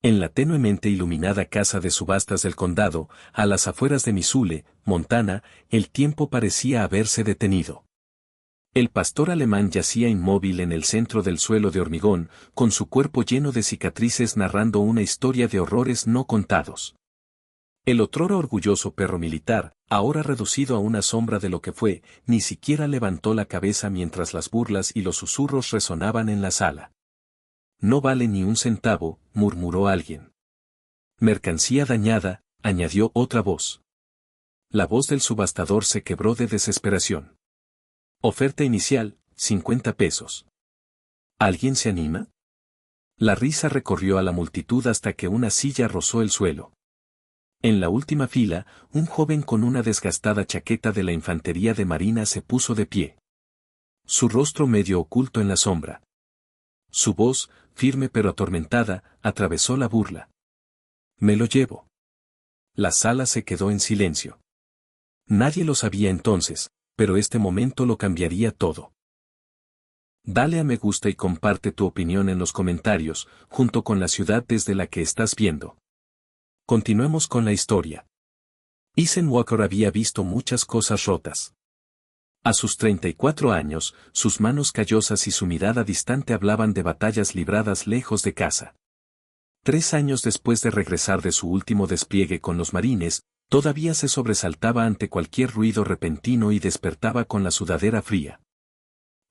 En la tenuemente iluminada casa de subastas del condado, a las afueras de Missoula, Montana, el tiempo parecía haberse detenido. El pastor alemán yacía inmóvil en el centro del suelo de hormigón, con su cuerpo lleno de cicatrices narrando una historia de horrores no contados. El otrora orgulloso perro militar, ahora reducido a una sombra de lo que fue, ni siquiera levantó la cabeza mientras las burlas y los susurros resonaban en la sala. No vale ni un centavo, murmuró alguien. Mercancía dañada, añadió otra voz. La voz del subastador se quebró de desesperación. Oferta inicial, 50 pesos. ¿Alguien se anima? La risa recorrió a la multitud hasta que una silla rozó el suelo. En la última fila, un joven con una desgastada chaqueta de la infantería de marina se puso de pie. Su rostro medio oculto en la sombra. Su voz, firme pero atormentada, atravesó la burla. Me lo llevo. La sala se quedó en silencio. Nadie lo sabía entonces, pero este momento lo cambiaría todo. Dale a me gusta y comparte tu opinión en los comentarios, junto con la ciudad desde la que estás viendo. Continuemos con la historia. Ethan Walker había visto muchas cosas rotas. A sus 34 años, sus manos callosas y su mirada distante hablaban de batallas libradas lejos de casa. 3 años después de regresar de su último despliegue con los marines, todavía se sobresaltaba ante cualquier ruido repentino y despertaba con la sudadera fría.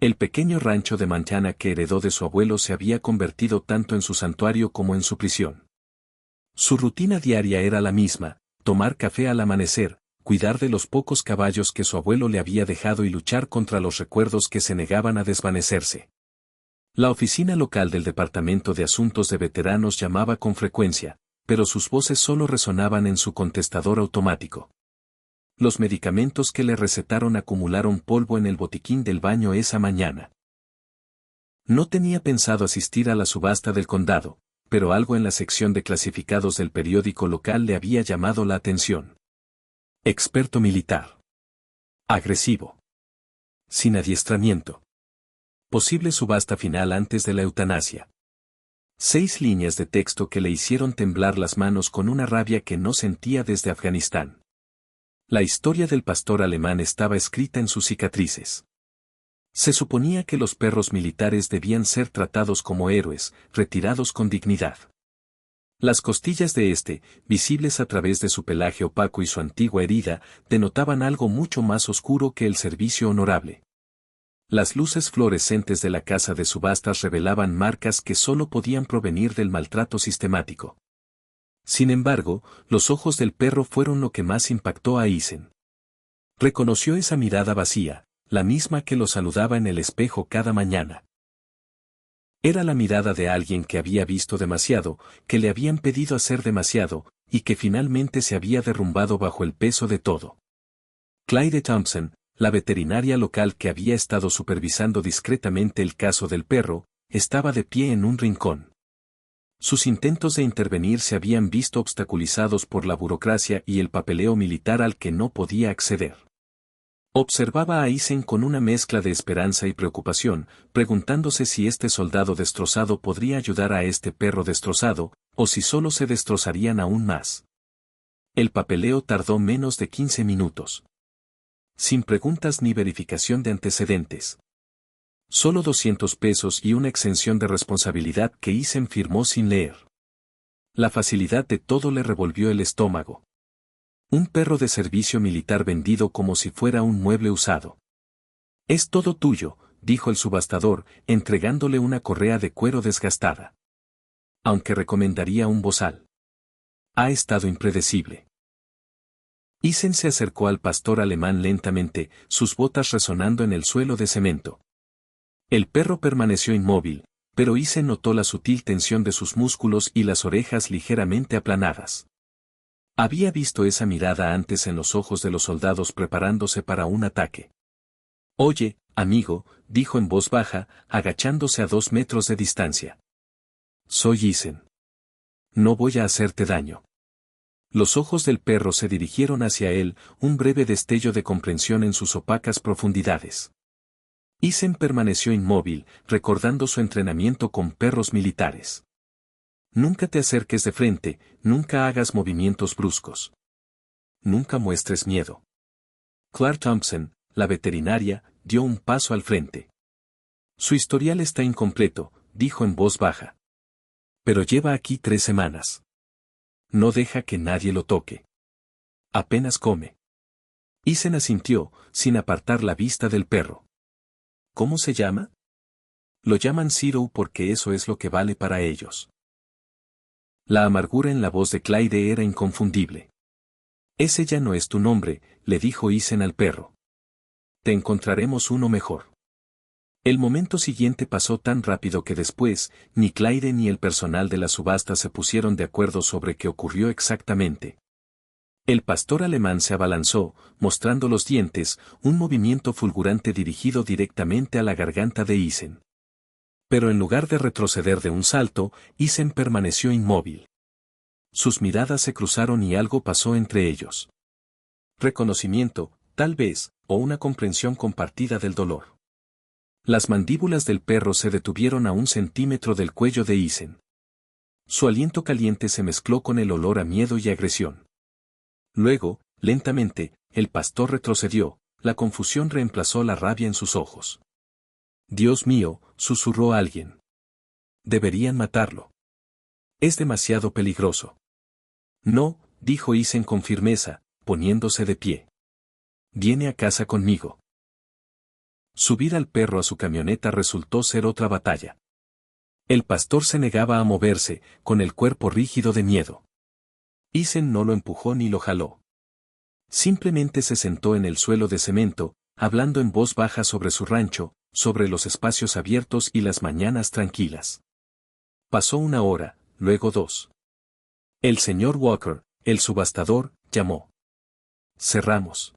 El pequeño rancho de Montana que heredó de su abuelo se había convertido tanto en su santuario como en su prisión. Su rutina diaria era la misma: tomar café al amanecer, cuidar de los pocos caballos que su abuelo le había dejado y luchar contra los recuerdos que se negaban a desvanecerse. La oficina local del Departamento de Asuntos de Veteranos llamaba con frecuencia, pero sus voces solo resonaban en su contestador automático. Los medicamentos que le recetaron acumularon polvo en el botiquín del baño esa mañana. No tenía pensado asistir a la subasta del condado, pero algo en la sección de clasificados del periódico local le había llamado la atención. Experto militar. Agresivo. Sin adiestramiento. Posible subasta final antes de la eutanasia. 6 líneas de texto que le hicieron temblar las manos con una rabia que no sentía desde Afganistán. La historia del pastor alemán estaba escrita en sus cicatrices. Se suponía que los perros militares debían ser tratados como héroes, retirados con dignidad. Las costillas de este, visibles a través de su pelaje opaco y su antigua herida, denotaban algo mucho más oscuro que el servicio honorable. Las luces fluorescentes de la casa de subastas revelaban marcas que solo podían provenir del maltrato sistemático. Sin embargo, los ojos del perro fueron lo que más impactó a Ethan. Reconoció esa mirada vacía, la misma que lo saludaba en el espejo cada mañana. Era la mirada de alguien que había visto demasiado, que le habían pedido hacer demasiado, y que finalmente se había derrumbado bajo el peso de todo. Claire Thompson, la veterinaria local que había estado supervisando discretamente el caso del perro, estaba de pie en un rincón. Sus intentos de intervenir se habían visto obstaculizados por la burocracia y el papeleo militar al que no podía acceder. Observaba a Ethan con una mezcla de esperanza y preocupación, preguntándose si este soldado destrozado podría ayudar a este perro destrozado, o si solo se destrozarían aún más. El papeleo tardó menos de 15 minutos. Sin preguntas ni verificación de antecedentes. Solo 200 pesos y una exención de responsabilidad que Ethan firmó sin leer. La facilidad de todo le revolvió el estómago. Un perro de servicio militar vendido como si fuera un mueble usado. Es todo tuyo, dijo el subastador, entregándole una correa de cuero desgastada. Aunque recomendaría un bozal. Ha estado impredecible. Ethan se acercó al pastor alemán lentamente, sus botas resonando en el suelo de cemento. El perro permaneció inmóvil, pero Ethan notó la sutil tensión de sus músculos y las orejas ligeramente aplanadas. Había visto esa mirada antes en los ojos de los soldados preparándose para un ataque. Oye, amigo, dijo en voz baja, agachándose a 2 metros de distancia. Soy Ethan. No voy a hacerte daño. Los ojos del perro se dirigieron hacia él, un breve destello de comprensión en sus opacas profundidades. Ethan permaneció inmóvil, recordando su entrenamiento con perros militares. Nunca te acerques de frente, nunca hagas movimientos bruscos. Nunca muestres miedo. Claire Thompson, la veterinaria, dio un paso al frente. Su historial está incompleto, dijo en voz baja. Pero lleva aquí 3 semanas. No deja que nadie lo toque. Apenas come. Ethan asintió, sin apartar la vista del perro. ¿Cómo se llama? Lo llaman Zero porque eso es lo que vale para ellos. La amargura en la voz de Clyde era inconfundible. Ese ya no es tu nombre, le dijo Ethan al perro. Te encontraremos uno mejor. El momento siguiente pasó tan rápido que después, ni Clyde ni el personal de la subasta se pusieron de acuerdo sobre qué ocurrió exactamente. El pastor alemán se abalanzó, mostrando los dientes, un movimiento fulgurante dirigido directamente a la garganta de Ethan. Pero en lugar de retroceder de un salto, Ethan permaneció inmóvil. Sus miradas se cruzaron y algo pasó entre ellos. Reconocimiento, tal vez, o una comprensión compartida del dolor. Las mandíbulas del perro se detuvieron a 1 centímetro del cuello de Ethan. Su aliento caliente se mezcló con el olor a miedo y agresión. Luego, lentamente, el pastor retrocedió, la confusión reemplazó la rabia en sus ojos. Dios mío, susurró alguien. Deberían matarlo. Es demasiado peligroso. No, dijo Ethan con firmeza, poniéndose de pie. Viene a casa conmigo. Subir al perro a su camioneta resultó ser otra batalla. El pastor se negaba a moverse, con el cuerpo rígido de miedo. Ethan no lo empujó ni lo jaló. Simplemente se sentó en el suelo de cemento, hablando en voz baja sobre su rancho, sobre los espacios abiertos y las mañanas tranquilas. Pasó 1 hora, luego 2. El señor Walker, el subastador, llamó. Cerramos.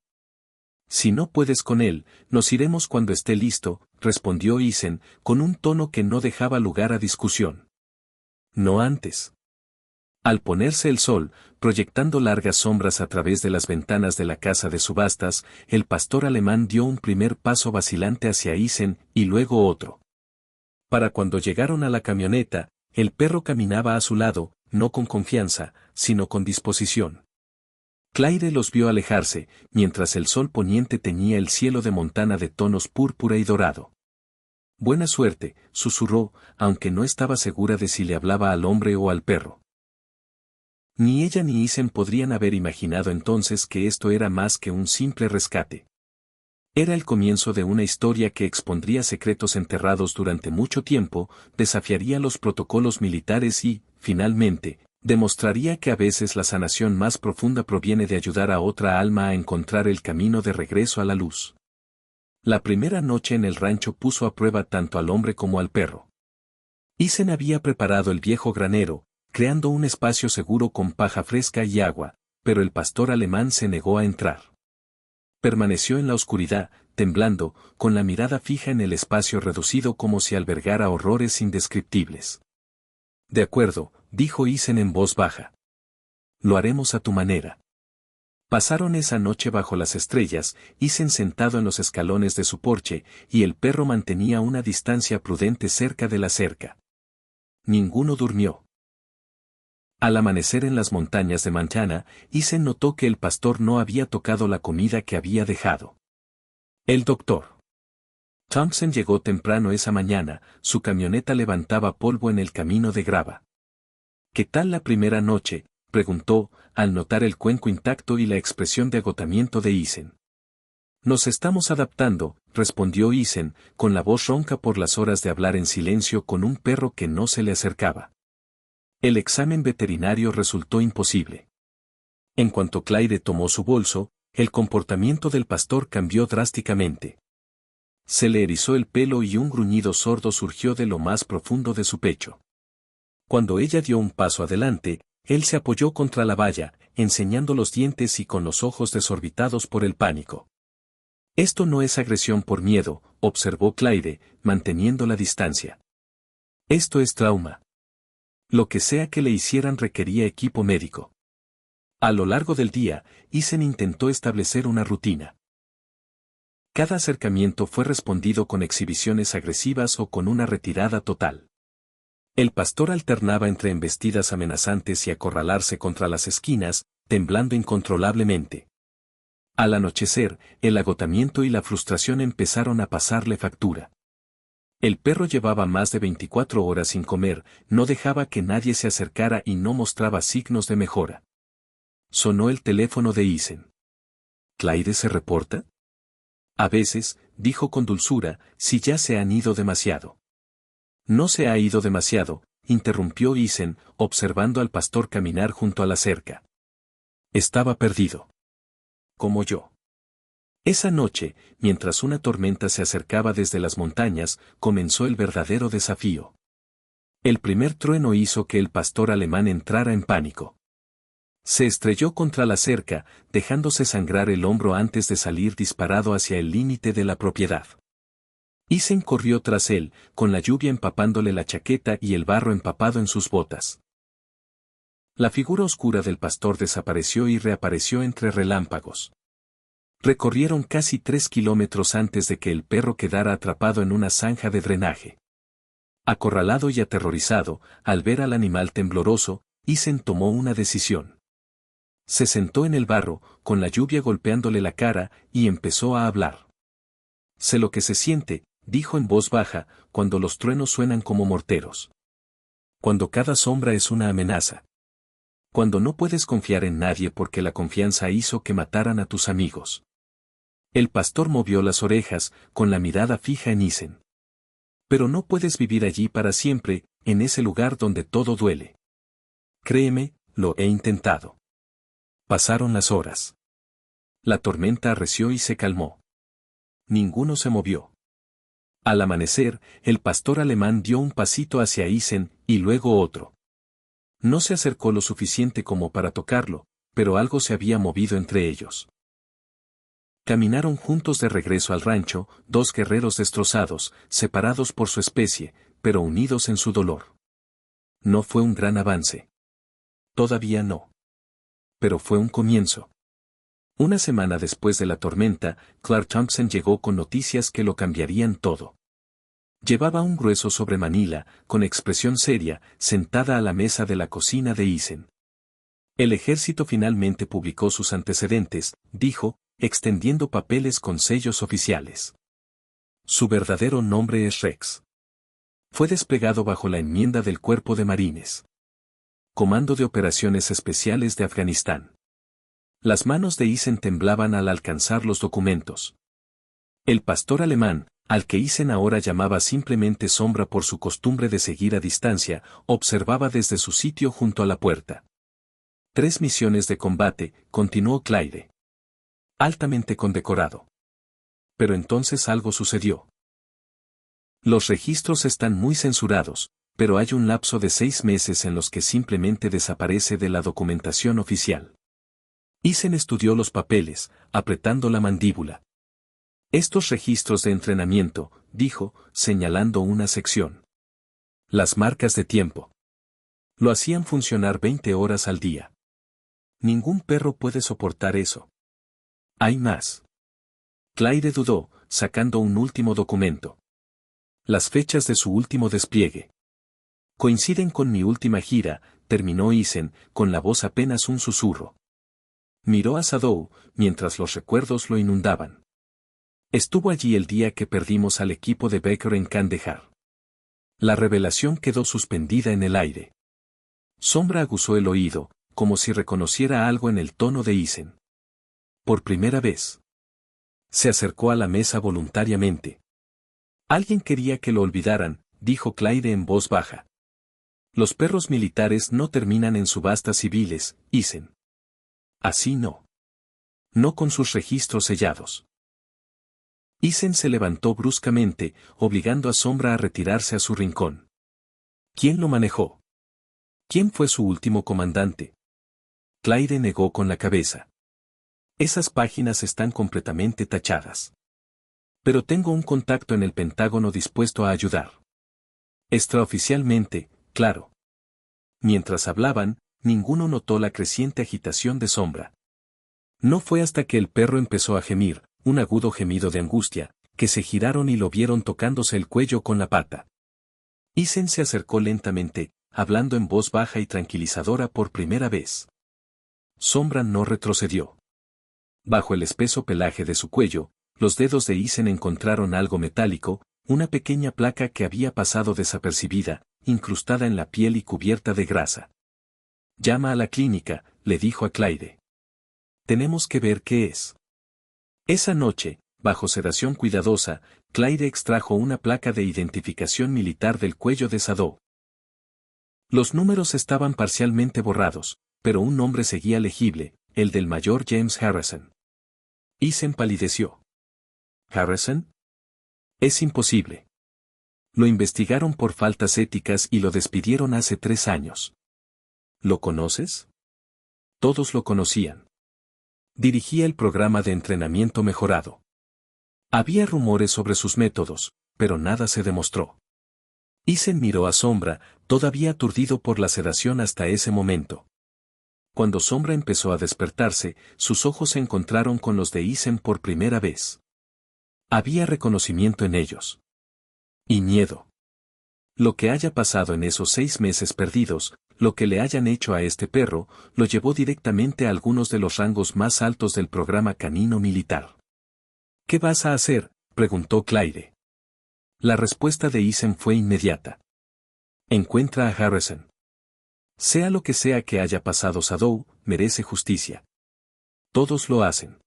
Si no puedes con él, nos iremos cuando esté listo, respondió Ethan, con un tono que no dejaba lugar a discusión. No antes. Al ponerse el sol, proyectando largas sombras a través de las ventanas de la casa de subastas, el pastor alemán dio un primer paso vacilante hacia Ethan, y luego otro. Para cuando llegaron a la camioneta, el perro caminaba a su lado, no con confianza, sino con disposición. Clyde los vio alejarse, mientras el sol poniente teñía el cielo de Montana de tonos púrpura y dorado. Buena suerte, susurró, aunque no estaba segura de si le hablaba al hombre o al perro. Ni ella ni Ethan podrían haber imaginado entonces que esto era más que un simple rescate. Era el comienzo de una historia que expondría secretos enterrados durante mucho tiempo, desafiaría los protocolos militares y, finalmente, demostraría que a veces la sanación más profunda proviene de ayudar a otra alma a encontrar el camino de regreso a la luz. La primera noche en el rancho puso a prueba tanto al hombre como al perro. Ethan había preparado el viejo granero, creando un espacio seguro con paja fresca y agua, pero el pastor alemán se negó a entrar. Permaneció en la oscuridad, temblando, con la mirada fija en el espacio reducido como si albergara horrores indescriptibles. De acuerdo, dijo Ethan en voz baja. Lo haremos a tu manera. Pasaron esa noche bajo las estrellas, Ethan sentado en los escalones de su porche, y el perro mantenía una distancia prudente cerca de la cerca. Ninguno durmió. Al amanecer en las montañas de Montana, Ethan notó que el pastor no había tocado la comida que había dejado. El doctor Thompson llegó temprano esa mañana, su camioneta levantaba polvo en el camino de grava. ¿Qué tal la primera noche?, preguntó, al notar el cuenco intacto y la expresión de agotamiento de Ethan. Nos estamos adaptando, respondió Ethan, con la voz ronca por las horas de hablar en silencio con un perro que no se le acercaba. El examen veterinario resultó imposible. En cuanto Clyde tomó su bolso, el comportamiento del pastor cambió drásticamente. Se le erizó el pelo y un gruñido sordo surgió de lo más profundo de su pecho. Cuando ella dio un paso adelante, él se apoyó contra la valla, enseñando los dientes y con los ojos desorbitados por el pánico. Esto no es agresión por miedo, observó Clyde, manteniendo la distancia. Esto es trauma. Lo que sea que le hicieran requería equipo médico. A lo largo del día, Ethan intentó establecer una rutina. Cada acercamiento fue respondido con exhibiciones agresivas o con una retirada total. El pastor alternaba entre embestidas amenazantes y acorralarse contra las esquinas, temblando incontrolablemente. Al anochecer, el agotamiento y la frustración empezaron a pasarle factura. El perro llevaba más de 24 horas sin comer, no dejaba que nadie se acercara y no mostraba signos de mejora. Sonó el teléfono de Isen. ¿Clyde se reporta? A veces, dijo con dulzura, si ya se han ido demasiado. No se ha ido demasiado, interrumpió Isen, observando al pastor caminar junto a la cerca. Estaba perdido. Como yo. Esa noche, mientras una tormenta se acercaba desde las montañas, comenzó el verdadero desafío. El primer trueno hizo que el pastor alemán entrara en pánico. Se estrelló contra la cerca, dejándose sangrar el hombro antes de salir disparado hacia el límite de la propiedad. Isen corrió tras él, con la lluvia empapándole la chaqueta y el barro empapado en sus botas. La figura oscura del pastor desapareció y reapareció entre relámpagos. Recorrieron casi 3 kilómetros antes de que el perro quedara atrapado en una zanja de drenaje. Acorralado y aterrorizado, al ver al animal tembloroso, Isen tomó una decisión. Se sentó en el barro, con la lluvia golpeándole la cara, y empezó a hablar. Sé lo que se siente, dijo en voz baja, cuando los truenos suenan como morteros. Cuando cada sombra es una amenaza. Cuando no puedes confiar en nadie porque la confianza hizo que mataran a tus amigos. El pastor movió las orejas, con la mirada fija en Isen. Pero no puedes vivir allí para siempre, en ese lugar donde todo duele. Créeme, lo he intentado. Pasaron las horas. La tormenta arreció y se calmó. Ninguno se movió. Al amanecer, el pastor alemán dio un pasito hacia Isen, y luego otro. No se acercó lo suficiente como para tocarlo, pero algo se había movido entre ellos. Caminaron juntos de regreso al rancho, dos guerreros destrozados, separados por su especie, pero unidos en su dolor. No fue un gran avance. Todavía no. Pero fue un comienzo. Una semana después de la tormenta, Clark Thompson llegó con noticias que lo cambiarían todo. Llevaba un grueso sobre Manila, con expresión seria, sentada a la mesa de la cocina de Isen. El ejército finalmente publicó sus antecedentes, dijo, extendiendo papeles con sellos oficiales. Su verdadero nombre es Rex. Fue desplegado bajo la enmienda del Cuerpo de Marines. Comando de Operaciones Especiales de Afganistán. Las manos de Isen temblaban al alcanzar los documentos. El pastor alemán, al que Isen ahora llamaba simplemente Sombra por su costumbre de seguir a distancia, observaba desde su sitio junto a la puerta. 3 misiones de combate, continuó Clyde. Altamente condecorado. Pero entonces algo sucedió. Los registros están muy censurados, pero hay un lapso de 6 meses en los que simplemente desaparece de la documentación oficial. Isen estudió los papeles, apretando la mandíbula. Estos registros de entrenamiento, dijo, señalando una sección. Las marcas de tiempo. Lo hacían funcionar 20 horas al día. Ningún perro puede soportar eso. Hay más. Clyde dudó, sacando un último documento. Las fechas de su último despliegue. Coinciden con mi última gira, terminó Isen, con la voz apenas un susurro. Miró a Sadow, mientras los recuerdos lo inundaban. Estuvo allí el día que perdimos al equipo de Baker en Kandahar. La revelación quedó suspendida en el aire. Sombra aguzó el oído, como si reconociera algo en el tono de Isen. Por primera vez. Se acercó a la mesa voluntariamente. Alguien quería que lo olvidaran, dijo Clyde en voz baja. Los perros militares no terminan en subastas civiles, Isen. Así no. No con sus registros sellados. Isen se levantó bruscamente, obligando a Sombra a retirarse a su rincón. ¿Quién lo manejó? ¿Quién fue su último comandante? Clyde negó con la cabeza. Esas páginas están completamente tachadas. Pero tengo un contacto en el Pentágono dispuesto a ayudar. Extraoficialmente, claro. Mientras hablaban, ninguno notó la creciente agitación de Sombra. No fue hasta que el perro empezó a gemir, un agudo gemido de angustia, que se giraron y lo vieron tocándose el cuello con la pata. Isen se acercó lentamente, hablando en voz baja y tranquilizadora por primera vez. Sombra no retrocedió. Bajo el espeso pelaje de su cuello, los dedos de Isen encontraron algo metálico, una pequeña placa que había pasado desapercibida, incrustada en la piel y cubierta de grasa. Llama a la clínica, le dijo a Claire. Tenemos que ver qué es. Esa noche, bajo sedación cuidadosa, Claire extrajo una placa de identificación militar del cuello de Sadow. Los números estaban parcialmente borrados, pero un nombre seguía legible, el del mayor James Harrison. Isen palideció. ¿Harrison? Es imposible. Lo investigaron por faltas éticas y lo despidieron hace 3 años. ¿Lo conoces? Todos lo conocían. Dirigía el programa de entrenamiento mejorado. Había rumores sobre sus métodos, pero nada se demostró. Isen miró a Sombra, todavía aturdido por la sedación hasta ese momento. Cuando Sombra empezó a despertarse, sus ojos se encontraron con los de Isen por primera vez. Había reconocimiento en ellos. Y miedo. Lo que haya pasado en esos 6 meses perdidos, lo que le hayan hecho a este perro, lo llevó directamente a algunos de los rangos más altos del programa canino militar. ¿Qué vas a hacer?, preguntó Claire. La respuesta de Isen fue inmediata. Encuentra a Harrison. Sea lo que sea que haya pasado, Sadow merece justicia. Todos lo hacen.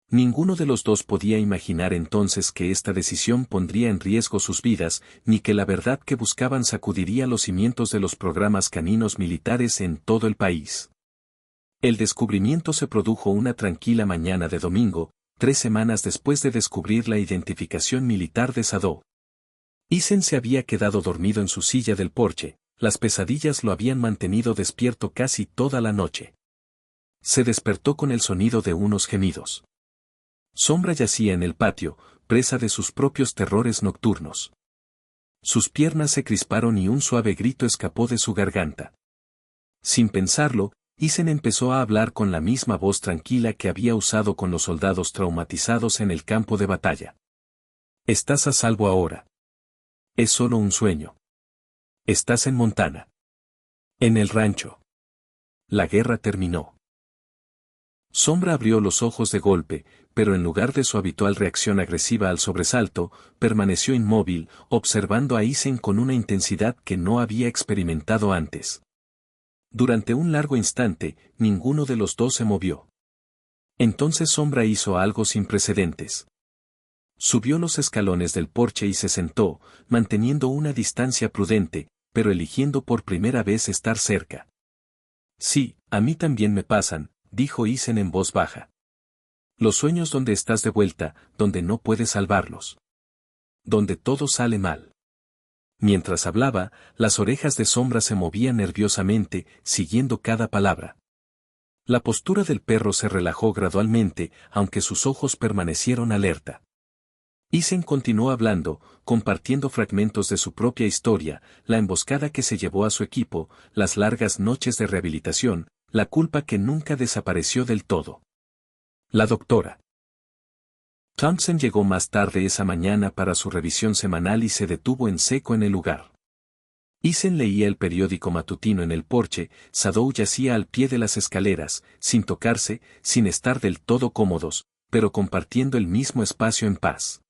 Ninguno de los dos podía imaginar entonces que esta decisión pondría en riesgo sus vidas, ni que la verdad que buscaban sacudiría los cimientos de los programas caninos militares en todo el país. El descubrimiento se produjo una tranquila mañana de domingo, 3 semanas después de descubrir la identificación militar de Sadow. Isen se había quedado dormido en su silla del porche, las pesadillas lo habían mantenido despierto casi toda la noche. Se despertó con el sonido de unos gemidos. Sombra yacía en el patio, presa de sus propios terrores nocturnos. Sus piernas se crisparon y un suave grito escapó de su garganta. Sin pensarlo, Isen empezó a hablar con la misma voz tranquila que había usado con los soldados traumatizados en el campo de batalla. Estás a salvo ahora. Es solo un sueño. Estás en Montana. En el rancho. La guerra terminó. Sombra abrió los ojos de golpe, pero en lugar de su habitual reacción agresiva al sobresalto, permaneció inmóvil, observando a Isen con una intensidad que no había experimentado antes. Durante un largo instante, ninguno de los dos se movió. Entonces Sombra hizo algo sin precedentes. Subió los escalones del porche y se sentó, manteniendo una distancia prudente, pero eligiendo por primera vez estar cerca. Sí, a mí también me pasan, dijo Isen en voz baja. Los sueños donde estás de vuelta, donde no puedes salvarlos. Donde todo sale mal. Mientras hablaba, las orejas de Sombra se movían nerviosamente, siguiendo cada palabra. La postura del perro se relajó gradualmente, aunque sus ojos permanecieron alerta. Isen continuó hablando, compartiendo fragmentos de su propia historia, la emboscada que se llevó a su equipo, las largas noches de rehabilitación, la culpa que nunca desapareció del todo. La doctora Thompson llegó más tarde esa mañana para su revisión semanal y se detuvo en seco en el lugar. Isen leía el periódico matutino en el porche, Sadow yacía al pie de las escaleras, sin tocarse, sin estar del todo cómodos, pero compartiendo el mismo espacio en paz.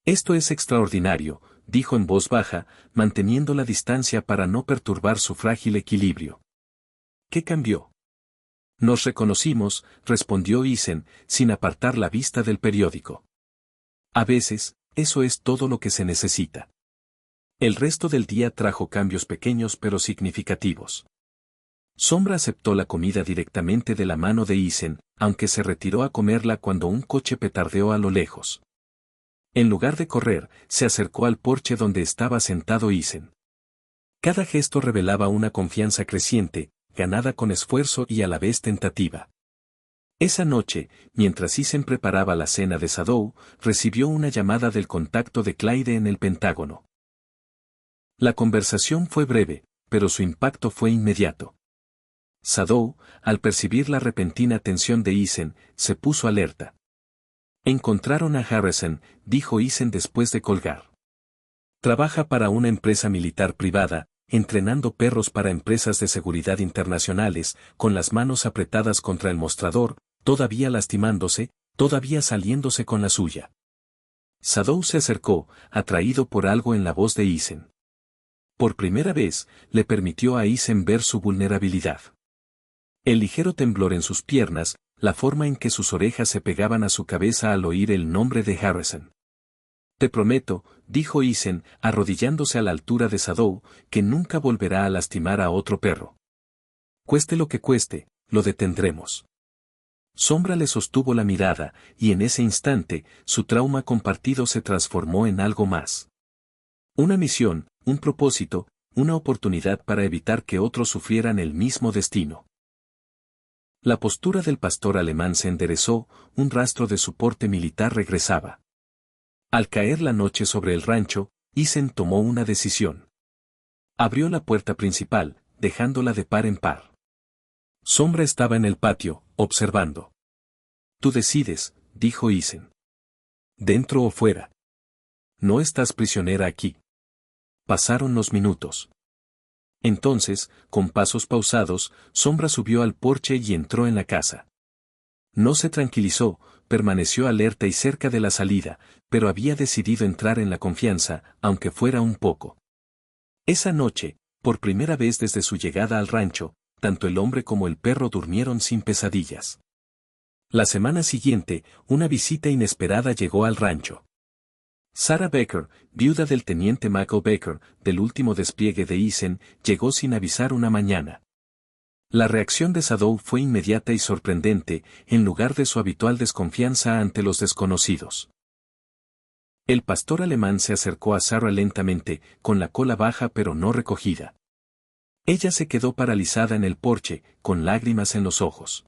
Esto es extraordinario, dijo en voz baja, manteniendo la distancia para no perturbar su frágil equilibrio. ¿Qué cambió? Nos reconocimos, respondió Isen, sin apartar la vista del periódico. A veces, eso es todo lo que se necesita. El resto del día trajo cambios pequeños pero significativos. Sombra aceptó la comida directamente de la mano de Isen, aunque se retiró a comerla cuando un coche petardeó a lo lejos. En lugar de correr, se acercó al porche donde estaba sentado Isen. Cada gesto revelaba una confianza creciente, ganada con esfuerzo y a la vez tentativa. Esa noche, mientras Isen preparaba la cena de Sadow, recibió una llamada del contacto de Claire en el Pentágono. La conversación fue breve, pero su impacto fue inmediato. Sadow, al percibir la repentina tensión de Isen, se puso alerta. Encontraron a Harrison, dijo Isen después de colgar. Trabaja para una empresa militar privada, entrenando perros para empresas de seguridad internacionales, con las manos apretadas contra el mostrador, todavía lastimándose, todavía saliéndose con la suya. Sadow se acercó, atraído por algo en la voz de Eisen. Por primera vez, le permitió a Eisen ver su vulnerabilidad. El ligero temblor en sus piernas, la forma en que sus orejas se pegaban a su cabeza al oír el nombre de Harrison. Te prometo, dijo Eisen, arrodillándose a la altura de Sadow, que nunca volverá a lastimar a otro perro. Cueste lo que cueste, lo detendremos. Sombra le sostuvo la mirada, y en ese instante, su trauma compartido se transformó en algo más. Una misión, un propósito, una oportunidad para evitar que otros sufrieran el mismo destino. La postura del pastor alemán se enderezó, un rastro de su porte militar regresaba. Al caer la noche sobre el rancho, Eisen tomó una decisión. Abrió la puerta principal, dejándola de par en par. Sombra estaba en el patio, observando. Tú decides, dijo Eisen. ¿Dentro o fuera? No estás prisionera aquí. Pasaron los minutos. Entonces, con pasos pausados, Sombra subió al porche y entró en la casa. No se tranquilizó, permaneció alerta y cerca de la salida, pero había decidido entrar en la confianza, aunque fuera un poco. Esa noche, por primera vez desde su llegada al rancho, tanto el hombre como el perro durmieron sin pesadillas. La semana siguiente, una visita inesperada llegó al rancho. Sarah Becker, viuda del teniente Michael Baker, del último despliegue de Eisen, llegó sin avisar una mañana. La reacción de Sadow fue inmediata y sorprendente, en lugar de su habitual desconfianza ante los desconocidos. El pastor alemán se acercó a Sarah lentamente, con la cola baja pero no recogida. Ella se quedó paralizada en el porche, con lágrimas en los ojos.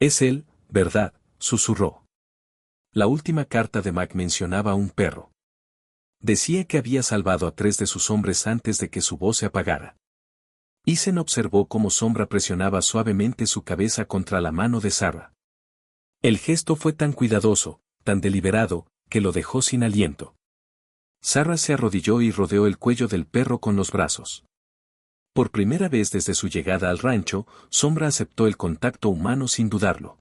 «Es él, ¿verdad?», susurró. La última carta de Mac mencionaba a un perro. Decía que había salvado a 3 de sus hombres antes de que su voz se apagara. Eisen observó cómo Sombra presionaba suavemente su cabeza contra la mano de Sarah. El gesto fue tan cuidadoso, tan deliberado, que lo dejó sin aliento. Sarah se arrodilló y rodeó el cuello del perro con los brazos. Por primera vez desde su llegada al rancho, Sombra aceptó el contacto humano sin dudarlo.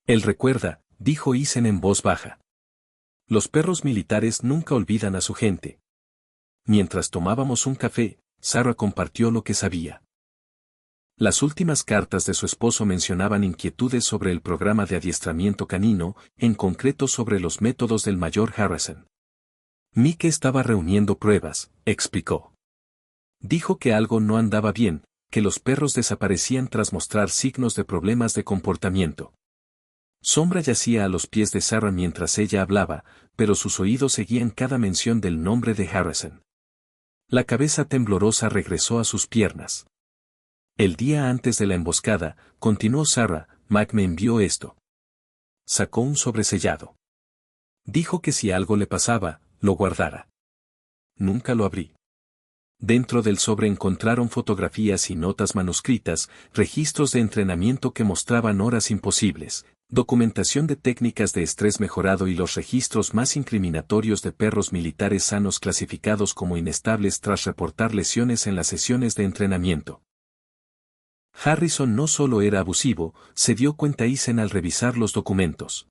Él recuerda, dijo Eisen en voz baja. Los perros militares nunca olvidan a su gente. Mientras tomábamos un café, Sarah compartió lo que sabía. Las últimas cartas de su esposo mencionaban inquietudes sobre el programa de adiestramiento canino, en concreto sobre los métodos del mayor Harrison. Mike estaba reuniendo pruebas, explicó. Dijo que algo no andaba bien, que los perros desaparecían tras mostrar signos de problemas de comportamiento. Sombra yacía a los pies de Sarah mientras ella hablaba, pero sus oídos seguían cada mención del nombre de Harrison. La cabeza temblorosa regresó a sus piernas. El día antes de la emboscada, continuó Sarah, Mac me envió esto. Sacó un sobresellado. Dijo que si algo le pasaba, lo guardara. Nunca lo abrí. Dentro del sobre encontraron fotografías y notas manuscritas, registros de entrenamiento que mostraban horas imposibles, documentación de técnicas de estrés mejorado y los registros más incriminatorios de perros militares sanos clasificados como inestables tras reportar lesiones en las sesiones de entrenamiento. Harrison no solo era abusivo, se dio cuenta Eisen al revisar los documentos.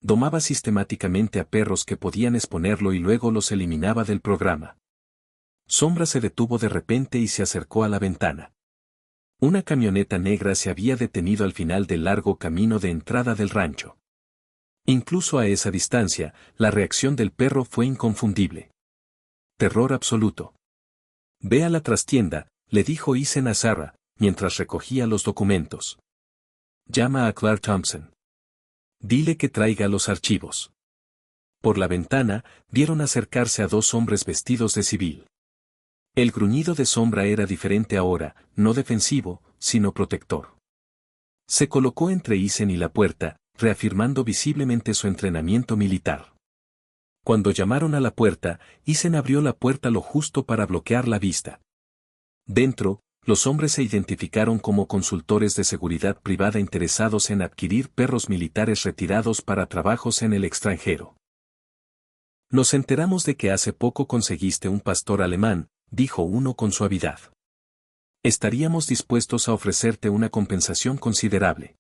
Domaba sistemáticamente a perros que podían exponerlo y luego los eliminaba del programa. Sombra se detuvo de repente y se acercó a la ventana. Una camioneta negra se había detenido al final del largo camino de entrada del rancho. Incluso a esa distancia, la reacción del perro fue inconfundible. Terror absoluto. Ve a la trastienda, le dijo Eisen a Sarah, mientras recogía los documentos. Llama a Clark Thompson. Dile que traiga los archivos. Por la ventana, vieron acercarse a 2 hombres vestidos de civil. El gruñido de Sombra era diferente ahora, no defensivo, sino protector. Se colocó entre Eisen y la puerta, reafirmando visiblemente su entrenamiento militar. Cuando llamaron a la puerta, Eisen abrió la puerta lo justo para bloquear la vista. Dentro, los hombres se identificaron como consultores de seguridad privada interesados en adquirir perros militares retirados para trabajos en el extranjero. Nos enteramos de que hace poco conseguiste un pastor alemán, dijo uno con suavidad. Estaríamos dispuestos a ofrecerte una compensación considerable.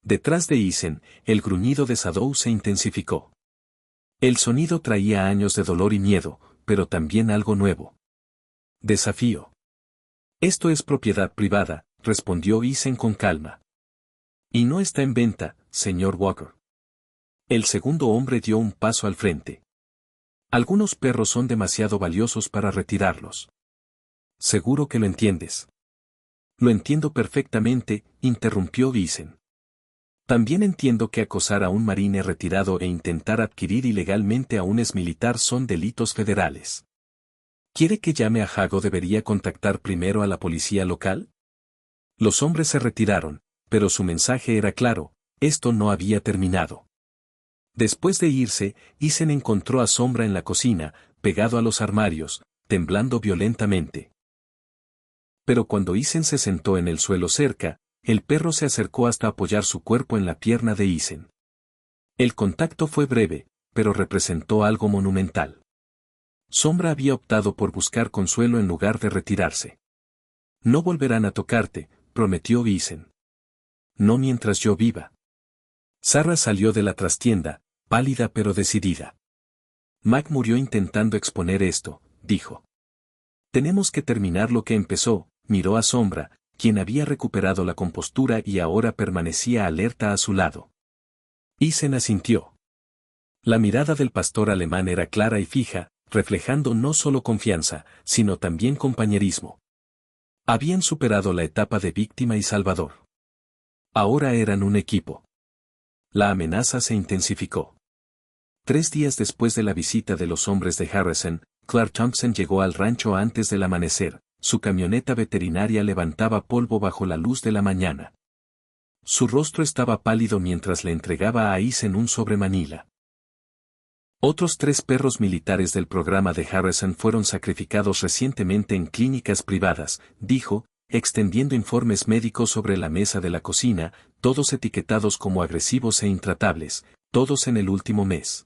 Detrás de Isen, el gruñido de Sadou se intensificó. El sonido traía años de dolor y miedo, pero también algo nuevo. Desafío. Esto es propiedad privada, respondió Isen con calma. Y no está en venta, señor Walker. El segundo hombre dio un paso al frente. Algunos perros son demasiado valiosos para retirarlos. Seguro que lo entiendes. Lo entiendo perfectamente, interrumpió Isen. También entiendo que acosar a un marine retirado e intentar adquirir ilegalmente a un exmilitar son delitos federales. ¿Quiere que llame a Hago? ¿Debería contactar primero a la policía local? Los hombres se retiraron, pero su mensaje era claro, esto no había terminado. Después de irse, Isen encontró a Sombra en la cocina, pegado a los armarios, temblando violentamente. Pero cuando Isen se sentó en el suelo cerca, el perro se acercó hasta apoyar su cuerpo en la pierna de Isen. El contacto fue breve, pero representó algo monumental. Sombra había optado por buscar consuelo en lugar de retirarse. No volverán a tocarte, prometió Isen. No mientras yo viva. Sarah salió de la trastienda, pálida pero decidida. Mac murió intentando exponer esto, dijo. Tenemos que terminar lo que empezó, miró a Sombra, quien había recuperado la compostura y ahora permanecía alerta a su lado. Isen asintió. La mirada del pastor alemán era clara y fija, reflejando no solo confianza, sino también compañerismo. Habían superado la etapa de víctima y salvador. Ahora eran un equipo. La amenaza se intensificó. 3 días después de la visita de los hombres de Harrison, Clark Thompson llegó al rancho antes del amanecer, su camioneta veterinaria levantaba polvo bajo la luz de la mañana. Su rostro estaba pálido mientras le entregaba a Isen un sobre Manila. Otros 3 perros militares del programa de Harrison fueron sacrificados recientemente en clínicas privadas, dijo, extendiendo informes médicos sobre la mesa de la cocina, todos etiquetados como agresivos e intratables, todos en el último mes.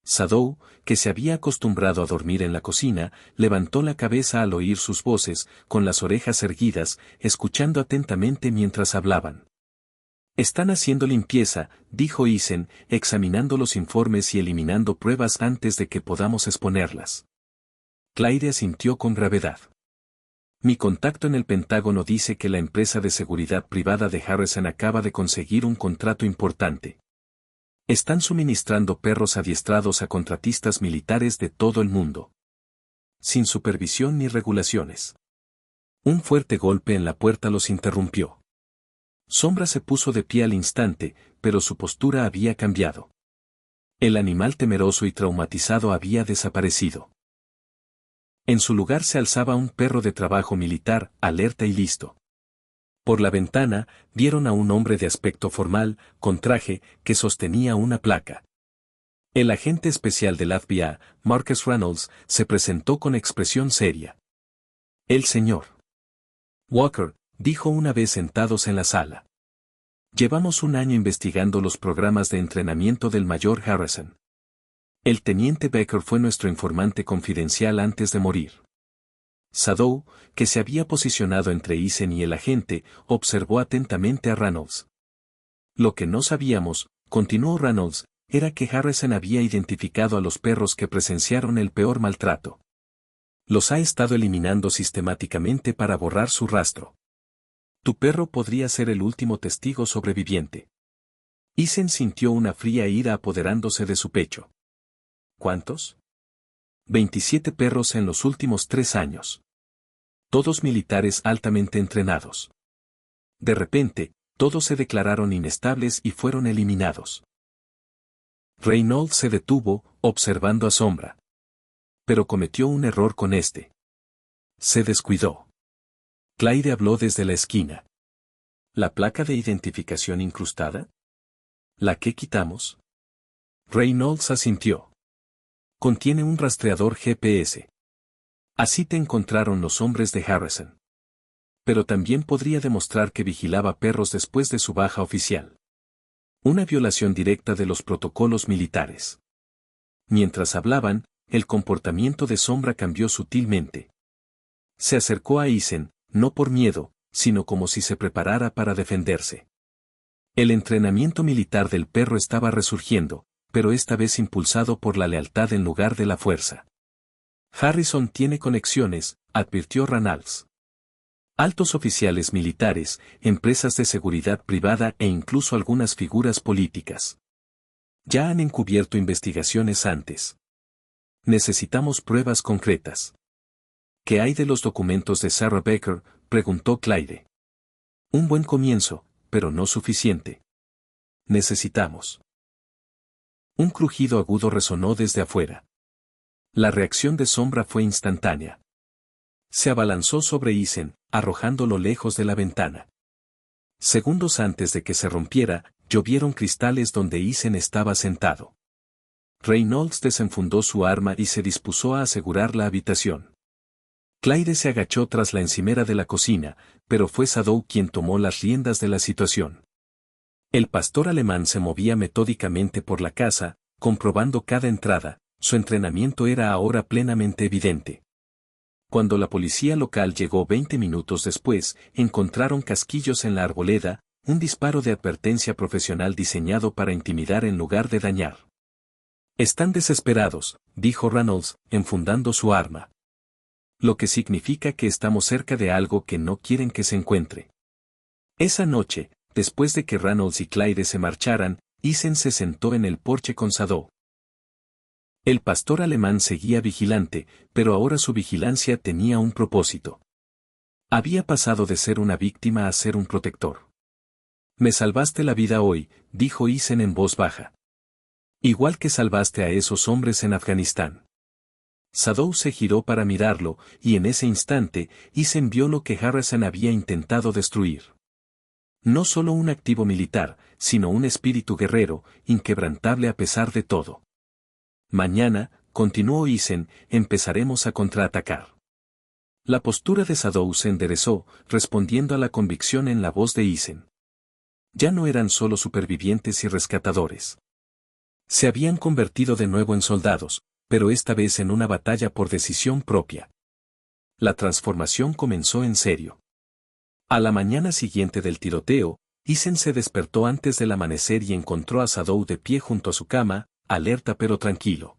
Sadou, que se había acostumbrado a dormir en la cocina, levantó la cabeza al oír sus voces, con las orejas erguidas, escuchando atentamente mientras hablaban. Están haciendo limpieza, dijo Isen, examinando los informes y eliminando pruebas antes de que podamos exponerlas. Claire asintió con gravedad. Mi contacto en el Pentágono dice que la empresa de seguridad privada de Harrison acaba de conseguir un contrato importante. Están suministrando perros adiestrados a contratistas militares de todo el mundo. Sin supervisión ni regulaciones. Un fuerte golpe en la puerta los interrumpió. Sombra se puso de pie al instante, pero su postura había cambiado. El animal temeroso y traumatizado había desaparecido. En su lugar se alzaba un perro de trabajo militar, alerta y listo. Por la ventana, vieron a un hombre de aspecto formal, con traje, que sostenía una placa. El agente especial del FBI, Marcus Reynolds, se presentó con expresión seria. El señor Walker, dijo una vez sentados en la sala. Llevamos un año investigando los programas de entrenamiento del mayor Harrison. El teniente Becker fue nuestro informante confidencial antes de morir. Sadou, que se había posicionado entre Isen y el agente, observó atentamente a Reynolds. Lo que no sabíamos, continuó Reynolds, era que Harrison había identificado a los perros que presenciaron el peor maltrato. Los ha estado eliminando sistemáticamente para borrar su rastro. Tu perro podría ser el último testigo sobreviviente. Isen sintió una fría ira apoderándose de su pecho. ¿Cuántos? 27 perros en los últimos 3 años. Todos militares altamente entrenados. De repente, todos se declararon inestables y fueron eliminados. Reynolds se detuvo, observando a Sombra. Pero cometió un error con este. Se descuidó. Claire habló desde la esquina. ¿La placa de identificación incrustada? ¿La que quitamos? Reynolds asintió. Contiene un rastreador GPS. Así te encontraron los hombres de Harrison. Pero también podría demostrar que vigilaba perros después de su baja oficial. Una violación directa de los protocolos militares. Mientras hablaban, el comportamiento de Sombra cambió sutilmente. Se acercó a Isen, no por miedo, sino como si se preparara para defenderse. El entrenamiento militar del perro estaba resurgiendo, pero esta vez impulsado por la lealtad en lugar de la fuerza. Harrison tiene conexiones, advirtió Ranalds. Altos oficiales militares, empresas de seguridad privada e incluso algunas figuras políticas. Ya han encubierto investigaciones antes. Necesitamos pruebas concretas. ¿Qué hay de los documentos de Sarah Baker?, preguntó Clyde. Un buen comienzo, pero no suficiente. Necesitamos. Un crujido agudo resonó desde afuera. La reacción de Sombra fue instantánea. Se abalanzó sobre Isen, arrojándolo lejos de la ventana. Segundos antes de que se rompiera, llovieron cristales donde Isen estaba sentado. Reynolds desenfundó su arma y se dispuso a asegurar la habitación. Clyde se agachó tras la encimera de la cocina, pero fue Sadow quien tomó las riendas de la situación. El pastor alemán se movía metódicamente por la casa, comprobando cada entrada, su entrenamiento era ahora plenamente evidente. Cuando la policía local llegó 20 minutos después, encontraron casquillos en la arboleda, un disparo de advertencia profesional diseñado para intimidar en lugar de dañar. Están desesperados, dijo Reynolds, enfundando su arma. Lo que significa que estamos cerca de algo que no quieren que se encuentre. Esa noche, después de que Reynolds y Clyde se marcharan, Isen se sentó en el porche con Sadow. El pastor alemán seguía vigilante, pero ahora su vigilancia tenía un propósito. Había pasado de ser una víctima a ser un protector. Me salvaste la vida hoy, dijo Isen en voz baja. Igual que salvaste a esos hombres en Afganistán. Sadow se giró para mirarlo, y en ese instante, Isen vio lo que Harrison había intentado destruir. No solo un activo militar, sino un espíritu guerrero, inquebrantable a pesar de todo. Mañana, continuó Isen, empezaremos a contraatacar. La postura de Sadow se enderezó, respondiendo a la convicción en la voz de Isen. Ya no eran solo supervivientes y rescatadores. Se habían convertido de nuevo en soldados, pero esta vez en una batalla por decisión propia. La transformación comenzó en serio. A la mañana siguiente del tiroteo, Isen se despertó antes del amanecer y encontró a Sadow de pie junto a su cama, alerta pero tranquilo.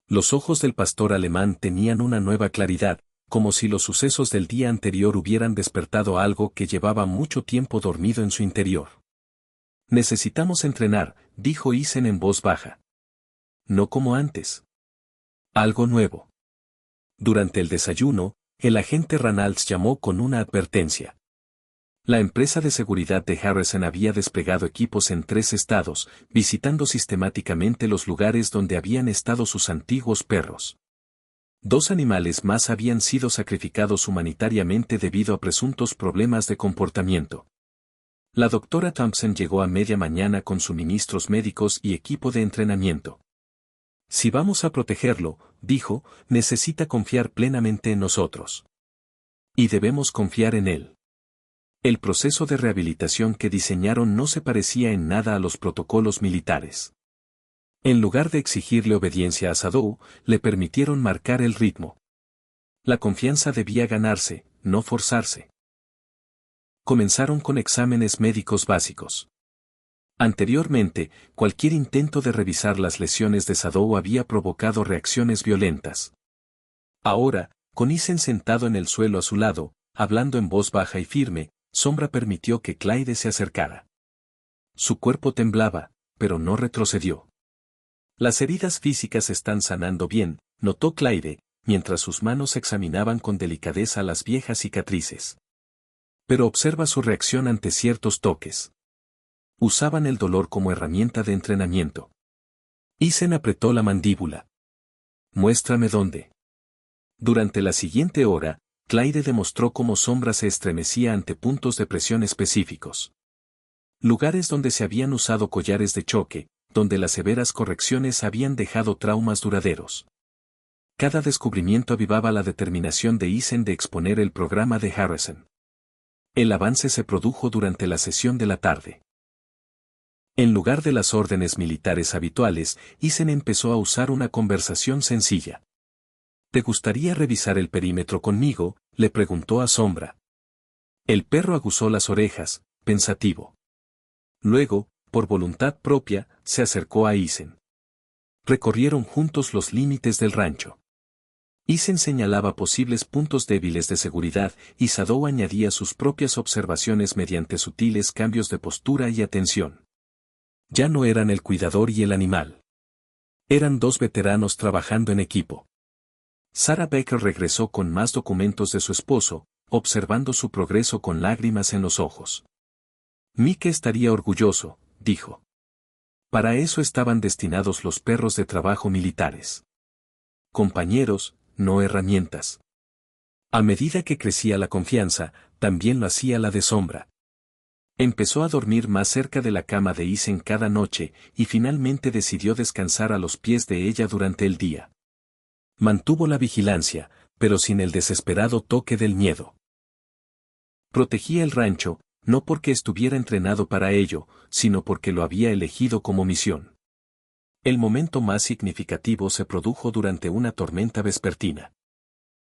Los ojos del pastor alemán tenían una nueva claridad, como si los sucesos del día anterior hubieran despertado algo que llevaba mucho tiempo dormido en su interior. Necesitamos entrenar, dijo Isen en voz baja. No como antes. Algo nuevo. Durante el desayuno, el agente Ranalds llamó con una advertencia. La empresa de seguridad de Harrison había desplegado equipos en 3 estados, visitando sistemáticamente los lugares donde habían estado sus antiguos perros. 2 animales más habían sido sacrificados humanitariamente debido a presuntos problemas de comportamiento. La doctora Thompson llegó a media mañana con suministros médicos y equipo de entrenamiento. Si vamos a protegerlo, dijo, necesita confiar plenamente en nosotros. Y debemos confiar en él. El proceso de rehabilitación que diseñaron no se parecía en nada a los protocolos militares. En lugar de exigirle obediencia a Sadow, le permitieron marcar el ritmo. La confianza debía ganarse, no forzarse. Comenzaron con exámenes médicos básicos. Anteriormente, cualquier intento de revisar las lesiones de Sadow había provocado reacciones violentas. Ahora, con Isen sentado en el suelo a su lado, hablando en voz baja y firme, Sombra permitió que Clyde se acercara. Su cuerpo temblaba, pero no retrocedió. Las heridas físicas están sanando bien, notó Clyde, mientras sus manos examinaban con delicadeza las viejas cicatrices. Pero observa su reacción ante ciertos toques. Usaban el dolor como herramienta de entrenamiento. Isen apretó la mandíbula. Muéstrame dónde. Durante la siguiente hora, Clyde demostró cómo Sombra se estremecía ante puntos de presión específicos. Lugares donde se habían usado collares de choque, donde las severas correcciones habían dejado traumas duraderos. Cada descubrimiento avivaba la determinación de Isen de exponer el programa de Harrison. El avance se produjo durante la sesión de la tarde. En lugar de las órdenes militares habituales, Isen empezó a usar una conversación sencilla. ¿Te gustaría revisar el perímetro conmigo?, le preguntó a Sombra. El perro aguzó las orejas, pensativo. Luego, por voluntad propia, se acercó a Isen. Recorrieron juntos los límites del rancho. Isen señalaba posibles puntos débiles de seguridad y Sadou añadía sus propias observaciones mediante sutiles cambios de postura y atención. Ya no eran el cuidador y el animal. Eran dos veteranos trabajando en equipo. Sarah Becker regresó con más documentos de su esposo, observando su progreso con lágrimas en los ojos. Mike estaría orgulloso, dijo. Para eso estaban destinados los perros de trabajo militares. Compañeros, no herramientas. A medida que crecía la confianza, también lo hacía la de Sombra. Empezó a dormir más cerca de la cama de Isen cada noche y finalmente decidió descansar a los pies de ella durante el día. Mantuvo la vigilancia, pero sin el desesperado toque del miedo. Protegía el rancho, no porque estuviera entrenado para ello, sino porque lo había elegido como misión. El momento más significativo se produjo durante una tormenta vespertina.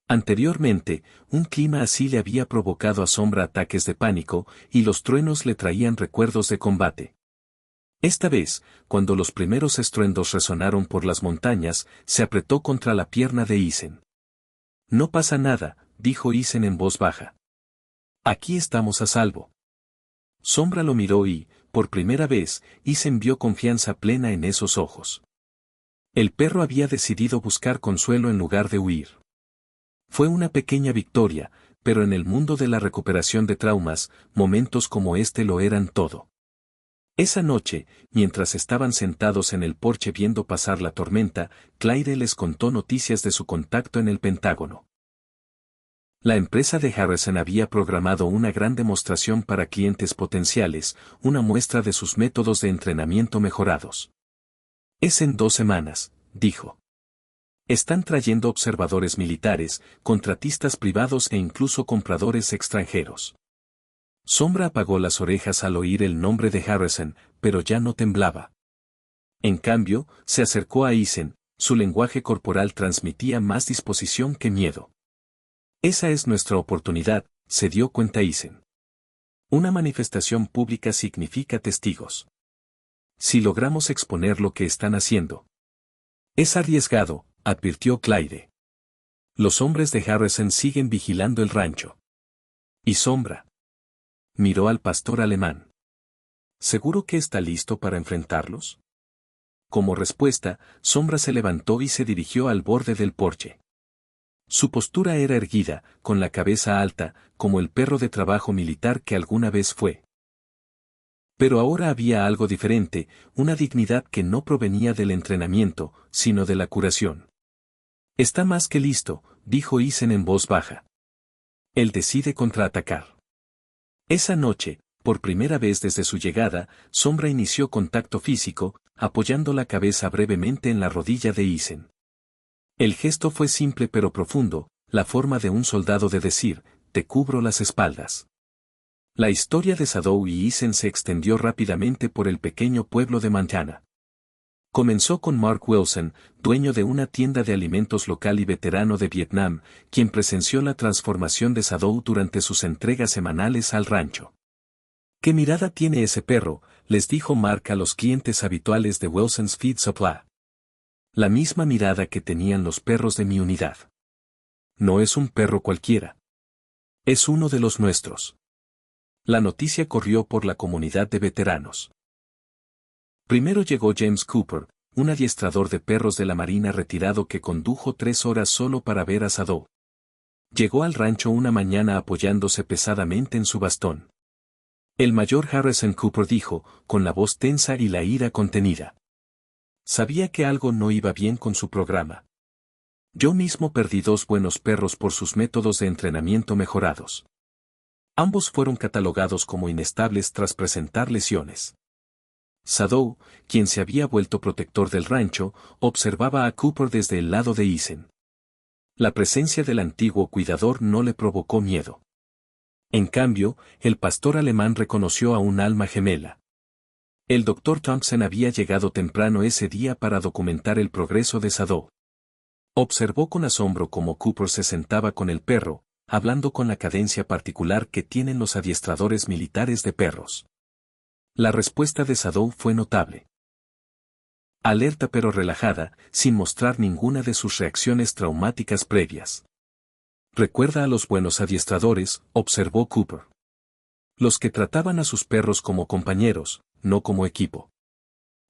Anteriormente, un clima así le había provocado a Sombra ataques de pánico, y los truenos le traían recuerdos de combate. Esta vez, cuando los primeros estruendos resonaron por las montañas, se apretó contra la pierna de Isen. No pasa nada, dijo Isen en voz baja. Aquí estamos a salvo. Sombra lo miró y, por primera vez, Isen vio confianza plena en esos ojos. El perro había decidido buscar consuelo en lugar de huir. Fue una pequeña victoria, pero en el mundo de la recuperación de traumas, momentos como este lo eran todo. Esa noche, mientras estaban sentados en el porche viendo pasar la tormenta, Claire les contó noticias de su contacto en el Pentágono. La empresa de Harrison había programado una gran demostración para clientes potenciales, una muestra de sus métodos de entrenamiento mejorados. Es en 2 semanas, dijo. Están trayendo observadores militares, contratistas privados e incluso compradores extranjeros. Sombra apagó las orejas al oír el nombre de Harrison, pero ya no temblaba. En cambio, se acercó a Isen, su lenguaje corporal transmitía más disposición que miedo. Esa es nuestra oportunidad, se dio cuenta Isen. Una manifestación pública significa testigos. Si logramos exponer lo que están haciendo. Es arriesgado, advirtió Claire. Los hombres de Harrison siguen vigilando el rancho. ¿Y Sombra? Miró al pastor alemán. ¿Seguro que está listo para enfrentarlos? Como respuesta, Sombra se levantó y se dirigió al borde del porche. Su postura era erguida, con la cabeza alta, como el perro de trabajo militar que alguna vez fue. Pero ahora había algo diferente, una dignidad que no provenía del entrenamiento, sino de la curación. Está más que listo, dijo Isen en voz baja. Él decide contraatacar. Esa noche, por primera vez desde su llegada, Sombra inició contacto físico, apoyando la cabeza brevemente en la rodilla de Isen. El gesto fue simple pero profundo, la forma de un soldado de decir, te cubro las espaldas. La historia de Sadou y Isen se extendió rápidamente por el pequeño pueblo de Montana. Comenzó con Mark Wilson, dueño de una tienda de alimentos local y veterano de Vietnam, quien presenció la transformación de Sadou durante sus entregas semanales al rancho. ¿Qué mirada tiene ese perro?, les dijo Mark a los clientes habituales de Wilson's Feed Supply. La misma mirada que tenían los perros de mi unidad. No es un perro cualquiera. Es uno de los nuestros. La noticia corrió por la comunidad de veteranos. Primero llegó James Cooper, un adiestrador de perros de la Marina retirado que condujo 3 horas solo para ver a Sadou. Llegó al rancho una mañana apoyándose pesadamente en su bastón. El mayor Harrison Cooper dijo, con la voz tensa y la ira contenida. Sabía que algo no iba bien con su programa. Yo mismo perdí 2 buenos perros por sus métodos de entrenamiento mejorados. Ambos fueron catalogados como inestables tras presentar lesiones. Sadou, quien se había vuelto protector del rancho, observaba a Cooper desde el lado de Isen. La presencia del antiguo cuidador no le provocó miedo. En cambio, el pastor alemán reconoció a un alma gemela. El Dr. Thompson había llegado temprano ese día para documentar el progreso de Sadow. Observó con asombro cómo Cooper se sentaba con el perro, hablando con la cadencia particular que tienen los adiestradores militares de perros. La respuesta de Sadow fue notable. Alerta pero relajada, sin mostrar ninguna de sus reacciones traumáticas previas. Recuerda a los buenos adiestradores, observó Cooper. Los que trataban a sus perros como compañeros, no como equipo.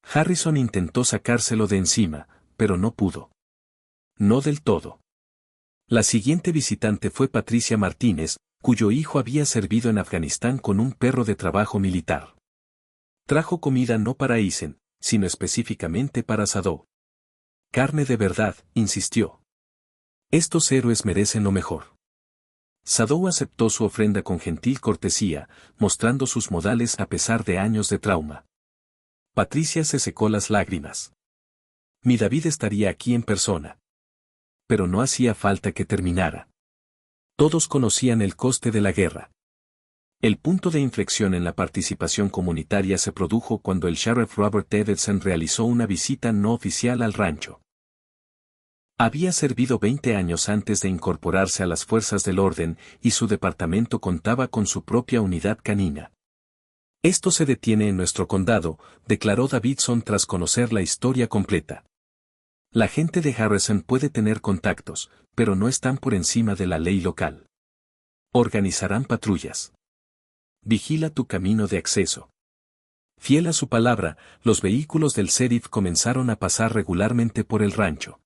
Harrison intentó sacárselo de encima, pero no pudo. No del todo. La siguiente visitante fue Patricia Martínez, cuyo hijo había servido en Afganistán con un perro de trabajo militar. Trajo comida no para Eisen, sino específicamente para Sadow. Carne de verdad, insistió. Estos héroes merecen lo mejor. Sadow aceptó su ofrenda con gentil cortesía, mostrando sus modales a pesar de años de trauma. Patricia se secó las lágrimas. Mi David estaría aquí en persona. Pero no hacía falta que terminara. Todos conocían el coste de la guerra. El punto de inflexión en la participación comunitaria se produjo cuando el sheriff Robert Davidson realizó una visita no oficial al rancho. Había servido 20 años antes de incorporarse a las fuerzas del orden y su departamento contaba con su propia unidad canina. Esto se detiene en nuestro condado, declaró Davidson tras conocer la historia completa. La gente de Harrison puede tener contactos, pero no están por encima de la ley local. Organizarán patrullas. Vigila tu camino de acceso. Fiel a su palabra, los vehículos del sheriff comenzaron a pasar regularmente por el rancho.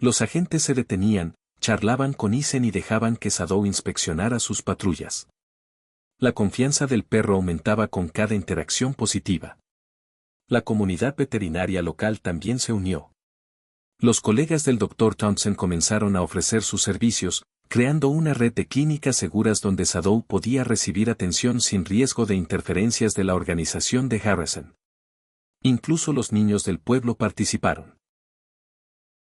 Los agentes se detenían, charlaban con Eisen y dejaban que Sadow inspeccionara sus patrullas. La confianza del perro aumentaba con cada interacción positiva. La comunidad veterinaria local también se unió. Los colegas del Dr. Thompson comenzaron a ofrecer sus servicios, creando una red de clínicas seguras donde Sadow podía recibir atención sin riesgo de interferencias de la organización de Harrison. Incluso los niños del pueblo participaron.